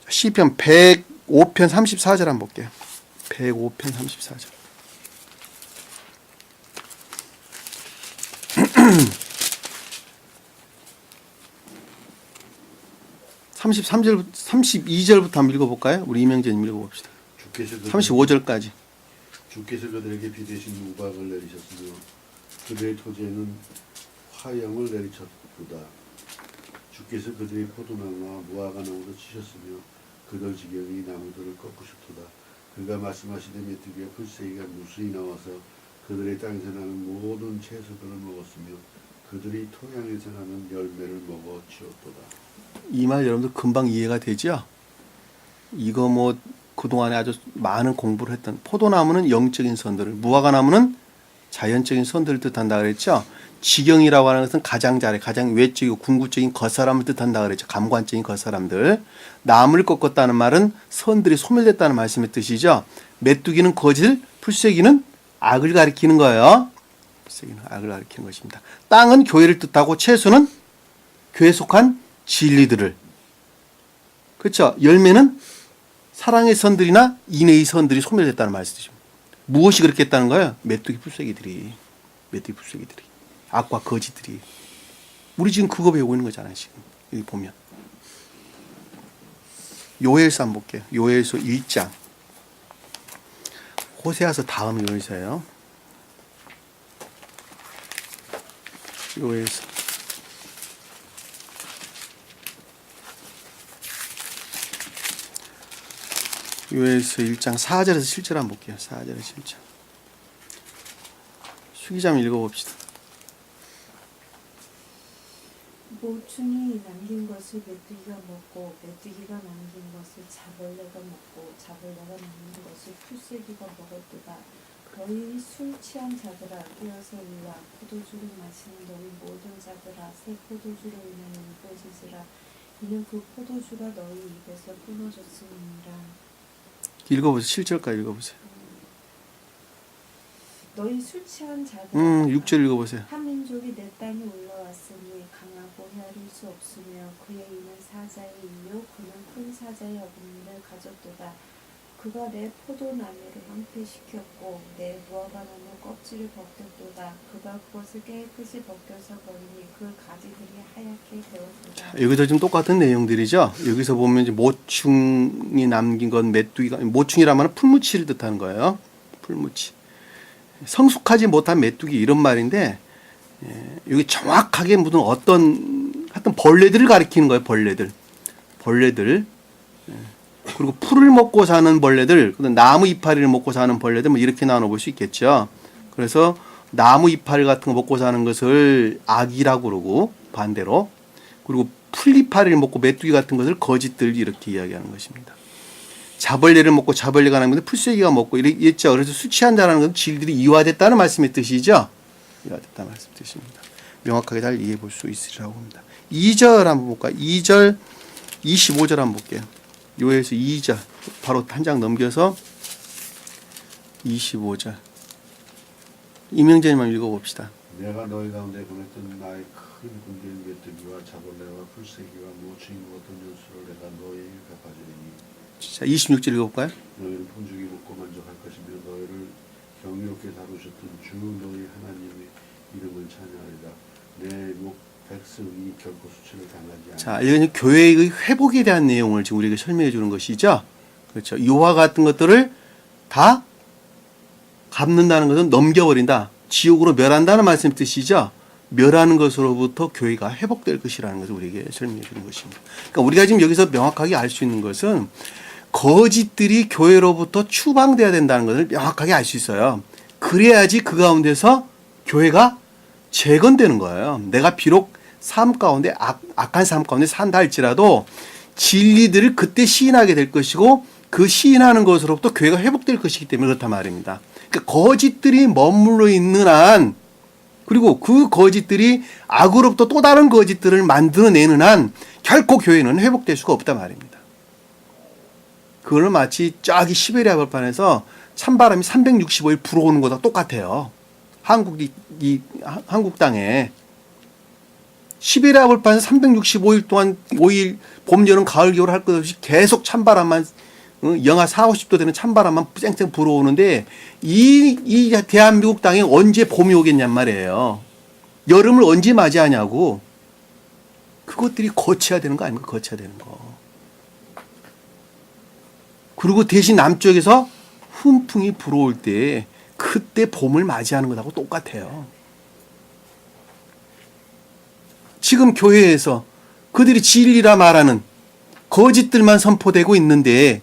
시편 105편 34절 한번 볼게요. 105편 34절. 33절, 32절부터 한번 읽어볼까요? 우리 이명재님 읽어봅시다. 주께서 35절까지. 주께서 그들에게 비대신 우박을 내리셨으며 그들의 토지에는 화영을 내리쳤도다. 주께서 그들의 포도나무와 무화과 나무도 치셨으며 그들 지경이 나무들을 꺾으셨도다. 그가 말씀하시되 메뚜기와 풀새가 무수히 나와서 그들의 땅에서 나는 모든 채소들을 먹었으며 그들이 토양에서 나는 열매를 먹어 치웠도다. 이 말 여러분들 금방 이해가 되죠? 이거 뭐 그동안에 아주 많은 공부를 했던 포도나무는 영적인 선들을, 무화과나무는 자연적인 선들을 뜻한다 그랬죠? 지경이라고 하는 것은 가장자리, 가장 외적이고 궁극적인 겉사람을 뜻한다 그랬죠. 감관적인 겉사람들. 나무를 꺾었다는 말은 선들이 소멸됐다는 말씀의 뜻이죠. 메뚜기는 거짓, 풀새기는 악을 가리키는 거예요. 풀새기는 악을 가리키는 것입니다. 땅은 교회를 뜻하고 채소는 교회에 속한 진리들을. 그렇죠. 열매는 사랑의 선들이나 인애의 선들이 소멸됐다는 말씀이죠. 무엇이 그렇게 했다는 거예요? 메뚜기 풀새기들이. 메뚜기 풀새기들이. 악과 거짓들이. 우리 지금 그거 배우고 있는 거잖아요. 지금 여기 보면. 요엘서 한번 볼게요. 요엘서 1장. 호세아서 다음 요엘서예요. 요엘서. 요엘서 1장 4절에서 7절 한번 볼게요. 4절에서 7절. 수기자면 읽어봅시다. 모충이 남긴 것을 메뚜기가 먹고 메뚜기가 남긴 것을 자벌레가 먹고 자벌레가 남긴 것을 풀새기가 먹었도다. 너희 술 취한 자들아 깨어서 일어나 포도주를 마시는 너희 모든 자들아 새 포도주로 인하여 울부짖으라. 이는 그 포도주가 너희 입에서 끊어졌음이니라. 읽어보세요. 7절까지 읽어보세요. 너희 술 취한 자들아 6절 읽어보세요. 한 민족이 내 땅에 올라왔으니 강하고 헤아릴 수 없으며 그의 이는 사자의 이요 그는 큰 사자의 어금니를 가졌도다. 그가 내 포도나무를 황폐시켰고 내 무화과나무 껍질을 벗겼도다. 그가 그것을 깨끗이 벗겨서 버리니 그 가지들이 하얗게 되었도다. 여기서 좀 똑같은 내용들이죠. 여기서 보면 이제 모충이 남긴 건 메뚜기가, 모충이라면 풀무치를 뜻하는 거예요. 풀무치. 성숙하지 못한 메뚜기 이런 말인데, 여기 정확하게 무슨 어떤 하여튼 벌레들을 가리키는 거예요. 벌레들. 그리고 풀을 먹고 사는 벌레들, 나무 이파리를 먹고 사는 벌레들, 뭐 이렇게 나눠볼 수 있겠죠. 그래서 나무 이파리 같은 거 먹고 사는 것을 악이라고 그러고 반대로, 그리고 풀 이파리를 먹고 메뚜기 같은 것을 거짓들 이렇게 이야기하는 것입니다. 자벌레를 먹고 자벌레가 나는 건데 풀새기가 먹고 이랬죠. 그래서 술 취한다는 것은 질들이 이화됐다는 말씀의 뜻이죠. 이화됐다는 말씀의 뜻입니다. 명확하게 잘 이해해 볼 수 있으리라고 합니다. 2절 한번 볼까요? 2절 25절 한번 볼게요. 요에서 2절 바로 한 장 넘겨서 25절 이명재님만 읽어봅시다. 내가 너희 가운데 보냈던 나의 큰 군대인 메뚜기와 자벌레와 풀새기와 모충이 먹었던 연수를 내가 너희에게 갚아주리니 자, 26절 읽어볼까요? 너희를 풍족히 먹고 만족할 것이며 너희를 경이롭게 다루셨던 주 너희 하나님의 이름을 찬양하리라. 내 백성이 결코 수치를 당하지 않아. 자, 이건 교회의 회복에 대한 내용을 지금 우리에게 설명해 주는 것이죠. 그렇죠. 이와 같은 것들을 다 갚는다는 것은 넘겨버린다. 지옥으로 멸한다는 말씀의 뜻이죠. 멸하는 것으로부터 교회가 회복될 것이라는 것을 우리에게 설명해 주는 것입니다. 그러니까 우리가 지금 여기서 명확하게 알 수 있는 것은 거짓들이 교회로부터 추방돼야 된다는 것을 명확하게 알 수 있어요. 그래야지 그 가운데서 교회가 재건되는 거예요. 내가 비록 삶 가운데 악한 삶 가운데 산다 할지라도 진리들을 그때 시인하게 될 것이고 그 시인하는 것으로부터 교회가 회복될 것이기 때문에 그렇단 말입니다. 그러니까 거짓들이 머물러 있는 한 그리고 그 거짓들이 악으로부터 또 다른 거짓들을 만들어내는 한 결코 교회는 회복될 수가 없단 말입니다. 그거는 마치 저기 시베리아 벌판에서 찬바람이 365일 불어오는 거랑 똑같아요. 한국 땅에 시베리아 벌판에서 365일 동안 5일 봄, 여름, 가을, 겨울 할 것 없이 계속 찬바람만 영하 4, 50도 되는 찬바람만 쌩쌩 불어오는데 이 대한민국 땅에 언제 봄이 오겠냔 말이에요. 여름을 언제 맞이하냐고. 그것들이 거쳐야 되는 거 아닙니까? 거쳐야 되는 거. 그리고 대신 남쪽에서 훈풍이 불어올 때 그때 봄을 맞이하는 것하고 똑같아요. 지금 교회에서 그들이 진리라 말하는 거짓들만 선포되고 있는데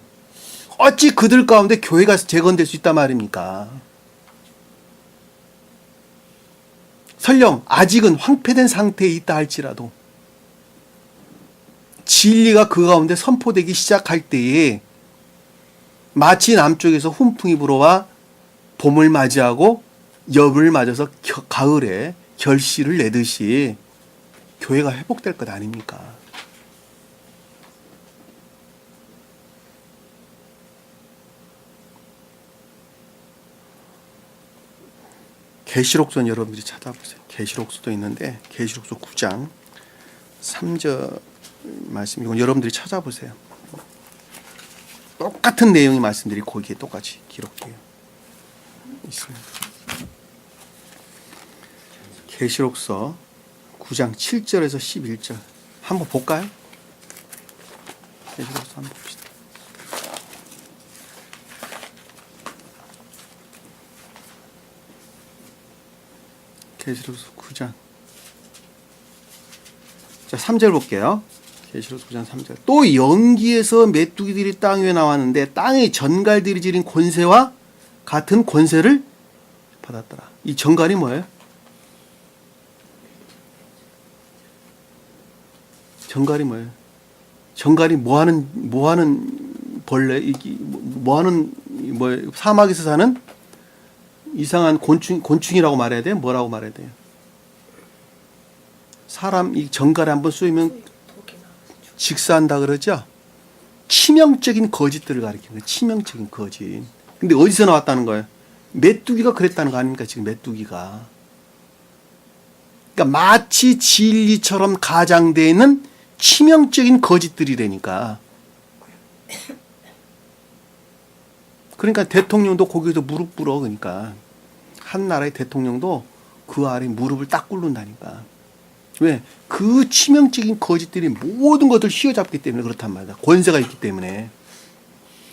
어찌 그들 가운데 교회가 재건될 수 있단 말입니까? 설령 아직은 황폐된 상태에 있다 할지라도 진리가 그 가운데 선포되기 시작할 때에 마치 남쪽에서 훈풍이 불어와 봄을 맞이하고 여름을 맞아서 가을에 결실을 내듯이 교회가 회복될 것 아닙니까? 계시록서 여러분들이 찾아보세요. 계시록서도 있는데 계시록서 9장 3절 말씀, 이건 여러분들이 찾아보세요. 똑같은 내용의 말씀들이 거기에 똑같이 기록되어 있습니다. 계시록서 9장 7절에서 11절 한번 볼까요? 계시록서 한번 봅시다. 계시록서 9장. 자, 3절 볼게요. 계시록서 9장 3절. 또 연기에서 메뚜기들이 땅 위에 나왔는데 땅의 전갈들이 지닌 권세와 같은 권세를 받았더라. 이 전갈이 뭐예요? 전갈이 뭐예요? 전갈이 뭐하는 벌레? 뭐하는 사막에서 사는 이상한 곤충이라고 말해야 돼요? 뭐라고 말해야 돼요? 사람 이 전갈에 한번 쏘이면 직사한다 그러죠? 치명적인 거짓들을 가리키는 거예요. 치명적인 거짓. 근데 어디서 나왔다는 거예요? 메뚜기가 그랬다는 거 아닙니까? 지금 메뚜기가. 그러니까 마치 진리처럼 가장되어 있는 치명적인 거짓들이라니까. 그러니까 대통령도 거기서 무릎 꿇어. 그러니까 한 나라의 대통령도 그 아래 무릎을 딱 꿇는다니까. 왜? 그 치명적인 거짓들이 모든 것을 휘어잡기 때문에 그렇단 말이야. 권세가 있기 때문에.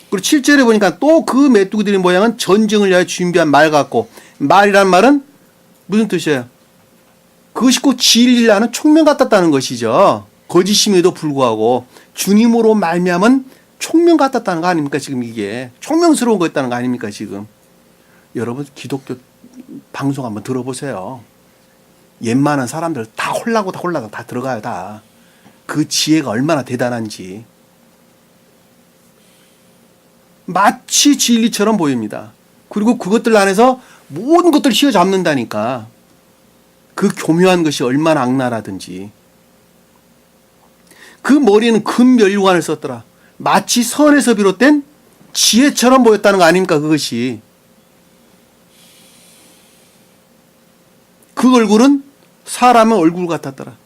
그리고 7절에 보니까 또 그 메뚜기들의 모양은 전쟁을 위하여 준비한 말 같고, 말이란 말은 무슨 뜻이에요? 그것이 곧 진리를 아는 총명 같았다는 것이죠. 거짓임에도 불구하고 주님으로 말미암은 총명 같았다는 거 아닙니까? 지금 이게 총명스러운 거였다는 거 아닙니까? 지금 여러분 기독교 방송 한번 들어보세요. 웬만한 사람들 다 홀라고 다 들어가요. 다 그 지혜가 얼마나 대단한지. 마치 진리처럼 보입니다. 그리고 그것들 안에서 모든 것들을 휘어잡는다니까. 그 교묘한 것이 얼마나 악랄하든지. 그 머리에는 금면류관을 썼더라. 마치 선에서 비롯된 지혜처럼 보였다는 거 아닙니까? 그것이. 그 얼굴은 사람의 얼굴 같았더라.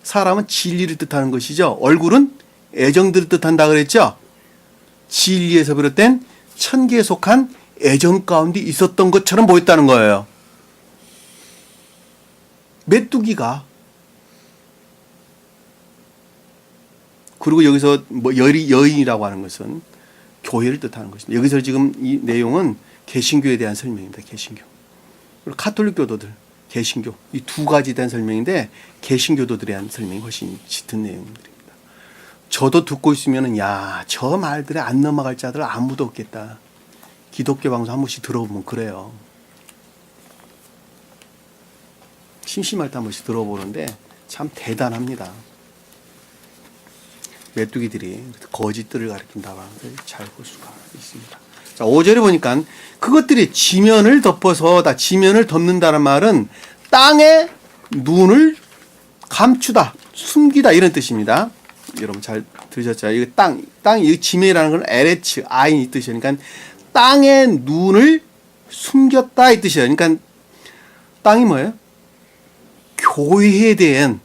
사람은 진리를 뜻하는 것이죠. 얼굴은 애정들을 뜻한다 그랬죠. 진리에서 비롯된 천계에 속한 애정 가운데 있었던 것처럼 보였다는 거예요. 메뚜기가. 그리고 여기서 여인이라고 하는 것은 교회를 뜻하는 것입니다. 여기서 지금 이 내용은 개신교에 대한 설명입니다. 개신교. 그리고 카톨릭 교도들, 개신교. 이 두 가지에 대한 설명인데 개신교도들에 대한 설명이 훨씬 짙은 내용들입니다. 저도 듣고 있으면은 저 말들에 안 넘어갈 자들 아무도 없겠다. 기독교 방송 한 번씩 들어보면 그래요. 심심할 때 한 번씩 들어보는데 참 대단합니다. 메뚜기들이 거짓들을 가리킨다고 하는 걸 잘 볼 수가 있습니다. 자, 5절에 보니까 그것들이 지면을 덮어서 지면을 덮는다는 말은 땅에 눈을 감추다, 숨기다 이런 뜻입니다. 여러분 잘 들으셨죠? 이거 이 지면이라는 건 에레츠, 아인 이 뜻이에요. 그러니까 땅에 눈을 숨겼다 이 뜻이에요. 그러니까 땅이 뭐예요? 교회에 대한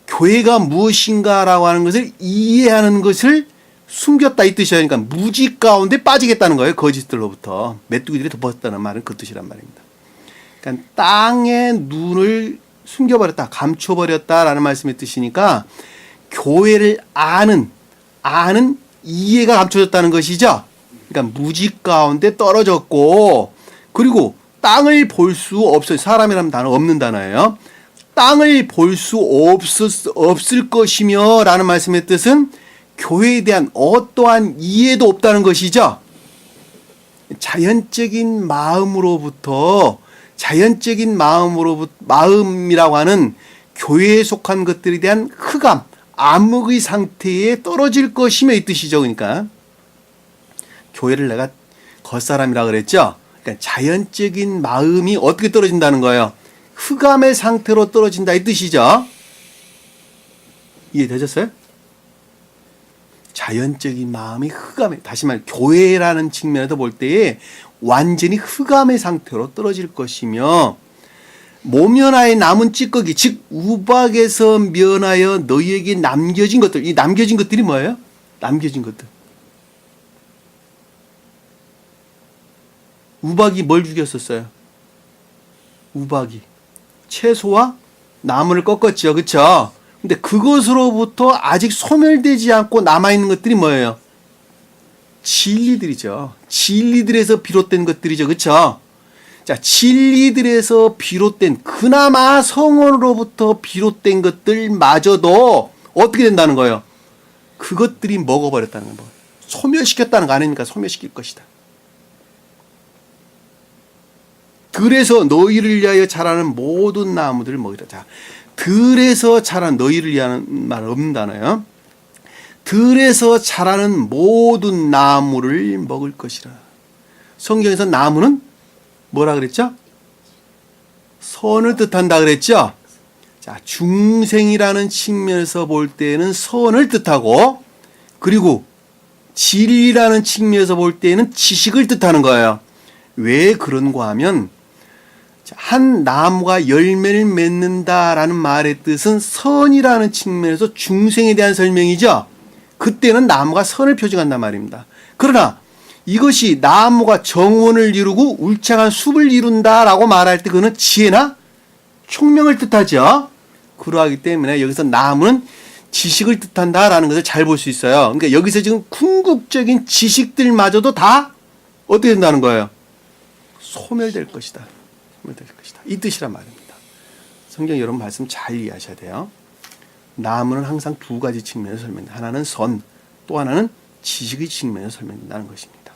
교회가 무엇인가라고 하는 것을 이해하는 것을 숨겼다 이 뜻이에요. 그러니까 무지 가운데 빠지겠다는 거예요. 거짓들로부터. 메뚜기들이 덮었다는 말은 그 뜻이란 말입니다. 그러니까 땅에 눈을 숨겨버렸다, 감춰버렸다라는 말씀의 뜻이니까 교회를 아는 이해가 감춰졌다는 것이죠. 그러니까 무지 가운데 떨어졌고, 그리고 땅을 볼 수 없어요. 사람이라는 단어 없는 단어예요. 땅을 볼 수 없을 것이며 라는 말씀의 뜻은 교회에 대한 어떠한 이해도 없다는 것이죠. 자연적인 마음이라고 하는 교회에 속한 것들에 대한 흑암, 암흑의 상태에 떨어질 것이며 이 뜻이죠. 그러니까 교회를 내가 겉사람이라 그랬죠. 그러니까 자연적인 마음이 어떻게 떨어진다는 거예요? 흑암의 상태로 떨어진다 이 뜻이죠. 이해되셨어요? 자연적인 마음이 흑암에, 다시 말해 교회라는 측면에서 볼 때에 완전히 흑암의 상태로 떨어질 것이며, 모면하에 남은 찌꺼기, 즉 우박에서 면하여 너희에게 남겨진 것들, 이 남겨진 것들이 뭐예요? 남겨진 것들. 우박이 뭘 죽였었어요? 우박이 채소와 나무를 꺾었죠. 그렇죠? 근데 그것으로부터 아직 소멸되지 않고 남아있는 것들이 뭐예요? 진리들이죠. 진리들에서 비롯된 것들이죠. 그렇죠? 자, 진리들에서 비롯된, 그나마 성원으로부터 비롯된 것들마저도 어떻게 된다는 거예요? 그것들이 먹어버렸다는 거예요. 소멸시켰다는 거 아닙니까? 소멸시킬 것이다. 그래서 너희를 위하여 자라는 모든 나무들을 먹이라. 자, 들에서 자란, 너희를 위하는 말 없는 단어예요. 들에서 자라는 모든 나무를 먹을 것이라. 성경에서 나무는 뭐라 그랬죠? 선을 뜻한다 그랬죠? 자, 중생이라는 측면에서 볼 때는 선을 뜻하고, 그리고 진리라는 측면에서 볼 때는 지식을 뜻하는 거예요. 왜 그런가 하면, 한 나무가 열매를 맺는다라는 말의 뜻은 선이라는 측면에서 중생에 대한 설명이죠. 그때는 나무가 선을 표징한단 말입니다. 그러나 이것이 나무가 정원을 이루고 울창한 숲을 이룬다라고 말할 때 그거는 지혜나 총명을 뜻하죠. 그러하기 때문에 여기서 나무는 지식을 뜻한다라는 것을 잘 볼 수 있어요. 그러니까 여기서 지금 궁극적인 지식들마저도 다 어떻게 된다는 거예요? 소멸될 것이다. 소멸될 것이다. 이 뜻이란 말입니다. 성경 여러분 말씀 잘 이해하셔야 돼요. 나무는 항상 두 가지 측면에서 설명된다. 하나는 선, 또 하나는 지식의 측면에서 설명된다는 것입니다.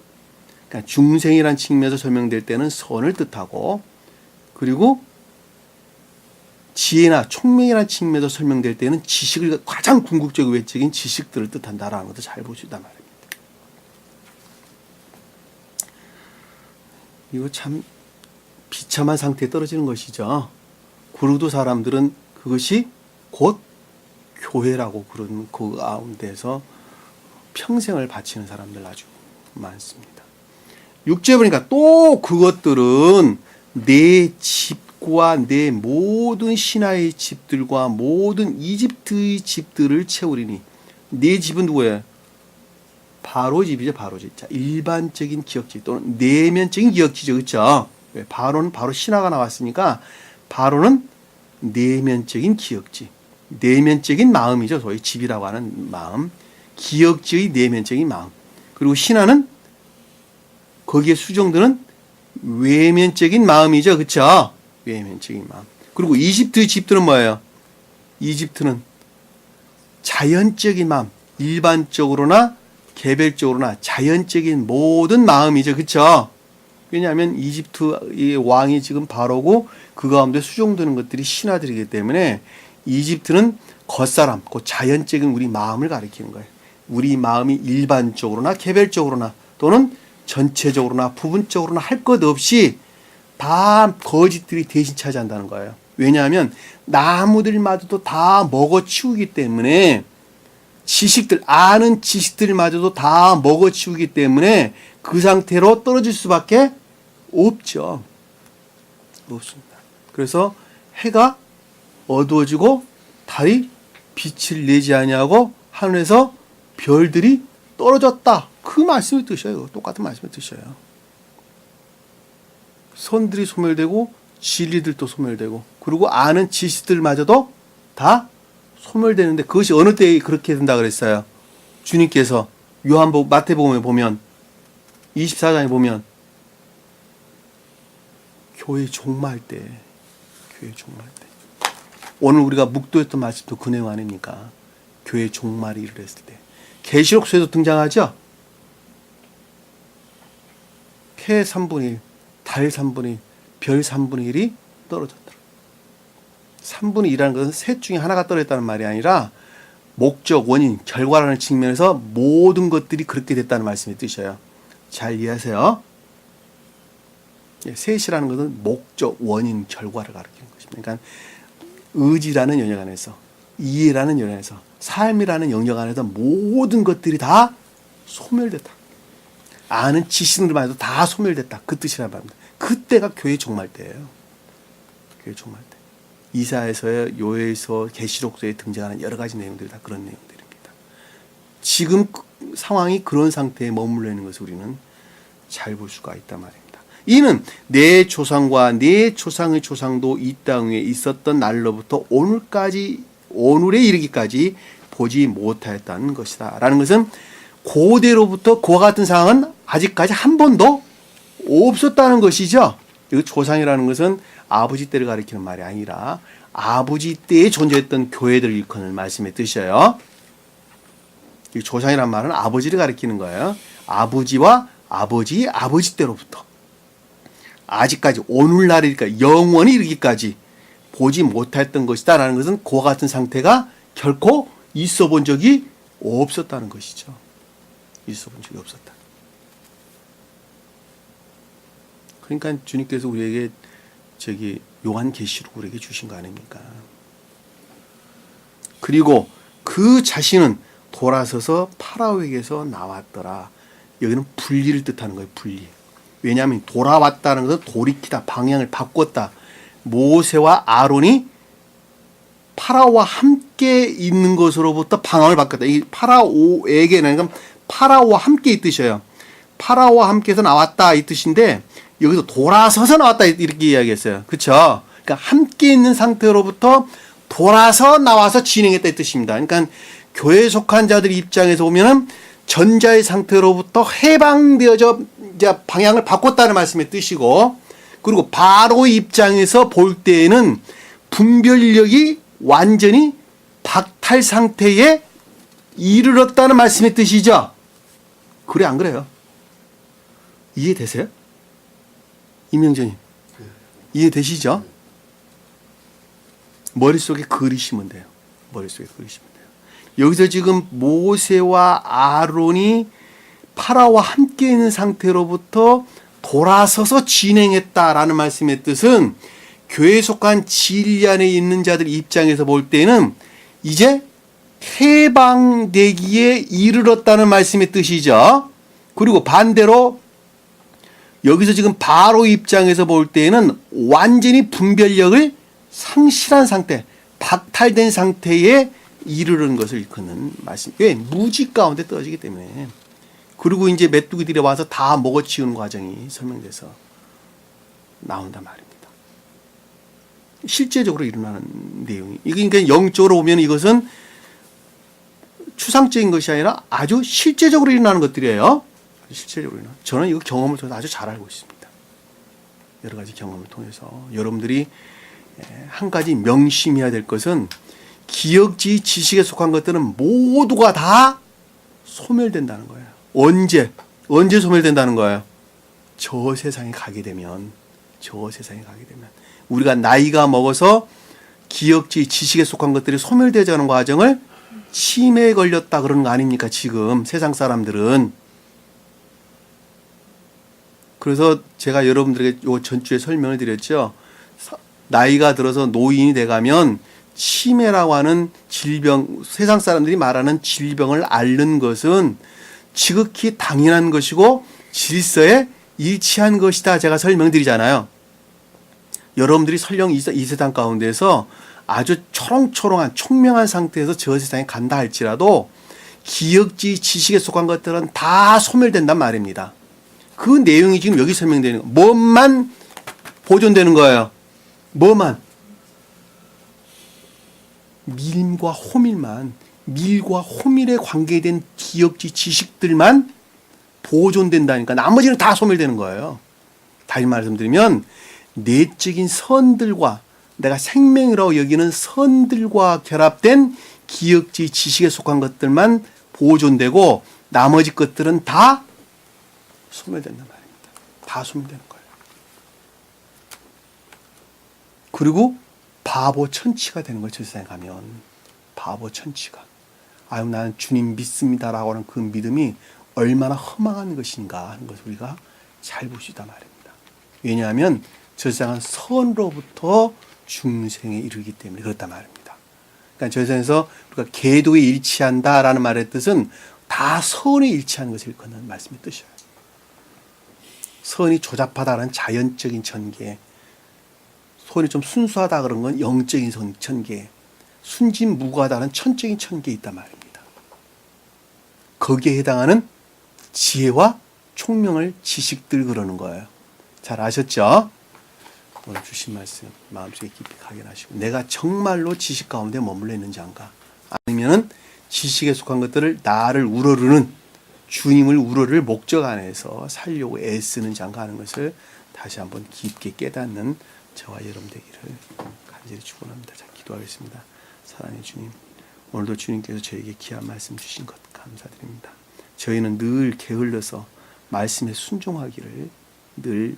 그러니까 중생이라는 측면에서 설명될 때는 선을 뜻하고, 그리고 지혜나 총명이라는 측면에서 설명될 때는 지식을, 가장 궁극적이고 외적인 지식들을 뜻한다라는 것도 잘 볼 수 있단 말입니다. 이거 참 비참한 상태에 떨어지는 것이죠. 그러도 사람들은 그것이 곧 교회라고 그런 그 가운데서 평생을 바치는 사람들 아주 많습니다. 6절 보니까 또 그것들은 내 집과 내 모든 신하의 집들과 모든 이집트의 집들을 채우리니. 내 집은 누구예요? 바로 집이죠. 바로 집. 자, 일반적인 기억지 또는 내면적인 기억지죠. 그렇죠? 바로는 바로 신하가 나왔으니까 바로는 내면적인 기억지. 내면적인 마음이죠. 소위 집이라고 하는 마음. 기억지의 내면적인 마음. 그리고 신하는 거기에 수정되는 외면적인 마음이죠. 그렇죠? 외면적인 마음. 그리고 이집트의 집들은 뭐예요? 이집트는 자연적인 마음. 일반적으로나 개별적으로나 자연적인 모든 마음이죠. 그렇죠? 왜냐하면 이집트의 왕이 지금 바로고 그 가운데 수종되는 것들이 신하들이기 때문에 이집트는 겉사람, 그 자연적인 우리 마음을 가리키는 거예요. 우리 마음이 일반적으로나 개별적으로나 또는 전체적으로나 부분적으로나 할 것 없이 다 거짓들이 대신 차지한다는 거예요. 왜냐하면 나무들마저도 다 먹어치우기 때문에, 지식들, 아는 지식들마저도 다 먹어치우기 때문에 그 상태로 떨어질 수밖에 없죠. 없습니다. 그래서 해가 어두워지고 달이 빛을 내지 아니하고 하늘에서 별들이 떨어졌다. 그 말씀의 뜻이에요. 똑같은 말씀의 뜻이에요. 선들이 소멸되고 진리들도 소멸되고, 그리고 아는 지식들마저도 다 소멸되는데, 그것이 어느 때에 그렇게 된다 그랬어요? 주님께서 마태복음에 보면 24장에 보면 교회 종말 때, 교회 종말 때. 오늘 우리가 묵도했던 말씀도 그 내용 아닙니까? 교회 종말이 이르렀을 때. 계시록서에도 등장하죠? 해 3분의 1, 달 3분의 1, 별 3분의 1이 떨어졌더라. 3분의 1이라는 것은 셋 중에 하나가 떨어졌다는 말이 아니라 목적, 원인, 결과라는 측면에서 모든 것들이 그렇게 됐다는 말씀이 뜻이에요. 잘 이해하세요. 셋이라는 것은 목적, 원인, 결과를 가리키는 것입니다. 그러니까 의지라는 영역 안에서, 이해라는 영역 안에서, 삶이라는 영역 안에서 모든 것들이 다 소멸됐다. 아는 지식들만 해도 다 소멸됐다. 그 뜻이란 말입니다. 그때가 교회 종말 때예요. 교회 종말 때. 이사야서에, 요엘서, 계시록서에 등장하는 여러 가지 내용들이 다 그런 내용들입니다. 지금 상황이 그런 상태에 머물러 있는 것을 우리는 잘 볼 수가 있단 말입니다. 이는 내 조상과 내 조상의 조상도 이 땅 위에 있었던 날로부터 오늘까지, 오늘에 이르기까지 보지 못하였다는 것이다. 라는 것은 고대로부터 그와 같은 상황은 아직까지 한 번도 없었다는 것이죠. 이 조상이라는 것은 아버지 때를 가리키는 말이 아니라 아버지 때에 존재했던 교회들을 일컫는 말씀의 뜻이에요. 이 조상이라는 말은 아버지를 가리키는 거예요. 아버지와 아버지 때로부터 아직까지 오늘날이니까 영원히 이르기까지 보지 못했던 것이다 라는 것은 그와 같은 상태가 결코 있어 본 적이 없었다는 것이죠. 있어 본 적이 없었다. 그러니까 주님께서 우리에게 요한계시록 우리에게 주신 거 아닙니까? 그리고 그 자신은 돌아서서 파라오에게서 나왔더라. 여기는 분리를 뜻하는 거예요. 분리. 왜냐하면 돌아왔다는 것은 돌이키다, 방향을 바꿨다. 모세와 아론이 파라오와 함께 있는 것으로부터 방향을 바꿨다. 이 파라오에게는, 그러니까 파라오와 함께 이 뜻이에요. 파라오와 함께해서 나왔다 이 뜻인데 여기서 돌아서서 나왔다 이렇게 이야기했어요. 그렇죠? 그러니까 함께 있는 상태로부터 돌아서 나와서 진행했다 이 뜻입니다. 그러니까 교회에 속한 자들 입장에서 보면은 전자의 상태로부터 해방되어져 이제 방향을 바꿨다는 말씀의 뜻이고, 그리고 바로의 입장에서 볼 때에는 분별력이 완전히 박탈 상태에 이르렀다는 말씀의 뜻이죠. 그래 안 그래요? 이해되세요? 임영재님 이해되시죠? 머릿속에 그리시면 돼요. 머릿속에 그리시면 돼요. 여기서 지금 모세와 아론이 파라오와 함께 있는 상태로부터 돌아서서 진행했다라는 말씀의 뜻은 교회에 속한 진리 안에 있는 자들 입장에서 볼 때는 이제 해방되기에 이르렀다는 말씀의 뜻이죠. 그리고 반대로 여기서 지금 바로 입장에서 볼 때에는 완전히 분별력을 상실한 상태, 박탈된 상태에 이르는 것을 일컫는 말씀. 왜? 무지 가운데 떨어지기 때문에. 그리고 이제 메뚜기들이 와서 다 먹어치우는 과정이 설명돼서 나온단 말입니다. 실제적으로 일어나는 내용이. 이게 그러니까 영적으로 보면 이것은 추상적인 것이 아니라 아주 실제적으로 일어나는 것들이에요. 실제적으로 일어나. 저는 이거 경험을 통해서 아주 잘 알고 있습니다. 여러 가지 경험을 통해서 여러분들이 한 가지 명심해야 될 것은 기억지 지식에 속한 것들은 모두가 다 소멸된다는 거예요. 언제 소멸된다는 거예요? 저 세상에 가게 되면 우리가 나이가 먹어서 기억지 지식에 속한 것들이 소멸되지 않은 과정을 치매에 걸렸다 그러는 거 아닙니까? 지금 세상 사람들은. 그래서 제가 여러분들에게 요 전주에 설명을 드렸죠. 나이가 들어서 노인이 돼가면 치매라고 하는 질병, 세상 사람들이 말하는 질병을 앓는 것은 지극히 당연한 것이고 질서에 일치한 것이다. 제가 설명드리잖아요. 여러분들이 설령 이 세상 가운데서 아주 초롱초롱한 총명한 상태에서 저 세상에 간다 할지라도 기억지 지식에 속한 것들은 다 소멸된단 말입니다. 그 내용이 지금 여기 설명되는 거예요. 뭐만 보존되는 거예요? 뭐만? 밀과 호밀에 관계된 기억지 지식들만 보존된다니까 나머지는 다 소멸되는 거예요. 다시 말씀드리면 내적인 선들과 내가 생명이라고 여기는 선들과 결합된 기억지 지식에 속한 것들만 보존되고 나머지 것들은 다 소멸된단 말입니다. 다 소멸되는 거예요. 그리고 바보 천치가 되는 거예요. 저 세상에 가면. 바보 천치가. 아유 나는 주님 믿습니다라고 하는 그 믿음이 얼마나 허망한 것인가 하는 것을 우리가 잘 보시다 말입니다. 왜냐하면 저 세상은 선으로부터 중생에 이르기 때문에 그렇단 말입니다. 그러니까 저 세상에서 우리가 계도에 일치한다라는 말의 뜻은 다 선에 일치하는 것을 일컫는 말씀의 뜻이에요. 선이 조잡하다는 자연적인 천계, 선이 좀 순수하다 그런 건 영적인 천계, 순진무구하다는 천적인 천계에 있단 말입니다. 거기에 해당하는 지혜와 총명을 지식들 그러는 거예요. 잘 아셨죠? 오늘 주신 말씀 마음속에 깊이 각인하시고 내가 정말로 지식 가운데 머물러 있는지 안가 아니면은 지식에 속한 것들을 나를 우러르는 주님을 우러를 목적 안에서 살려고 애쓰는지 안가 하는 것을 다시 한번 깊게 깨닫는 저와 여러분 되기를 간절히 축원합니다. 자, 기도하겠습니다. 사랑의 주님, 오늘도 주님께서 저에게 귀한 말씀 주신 것 감사드립니다. 저희는 늘 게을러서 말씀에 순종하기를 늘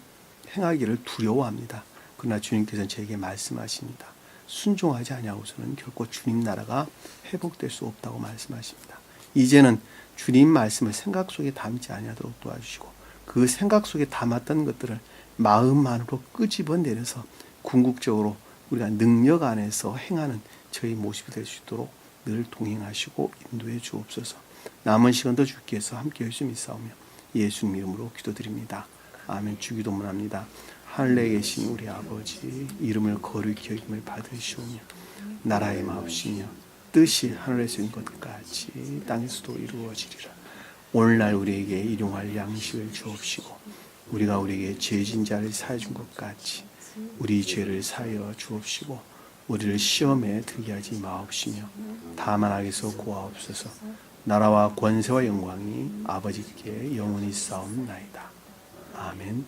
행하기를 두려워합니다. 그러나 주님께서는 저에게 말씀하십니다. 순종하지 아니하고서는 결코 주님 나라가 회복될 수 없다고 말씀하십니다. 이제는 주님 말씀을 생각 속에 담지 아니하도록 도와주시고 그 생각 속에 담았던 것들을 마음만으로 끄집어내려서 궁극적으로 우리가 능력 안에서 행하는 저희 모습이 될 수 있도록 늘 동행하시고 인도해 주옵소서. 남은 시간도 주께서 함께 열심히 싸우며 예수님 이름으로 기도드립니다. 아멘. 주기도문 합니다. 하늘에 계신 우리 아버지, 이름을 거룩히 여김을 받으시오며 나라의 마옵시며 뜻이 하늘에서 인 것 같이 땅에서도 이루어지리라. 오늘날 우리에게 일용할 양식을 주옵시고 우리가 우리에게 죄진 자를 사해 준 것 같이 우리 죄를 사하여 주옵시고 우리를 시험에 들게 하지 마옵시며 다만 악에서 구하옵소서. 나라와 권세와 영광이 아버지께 영원히 싸움나이다. 아멘.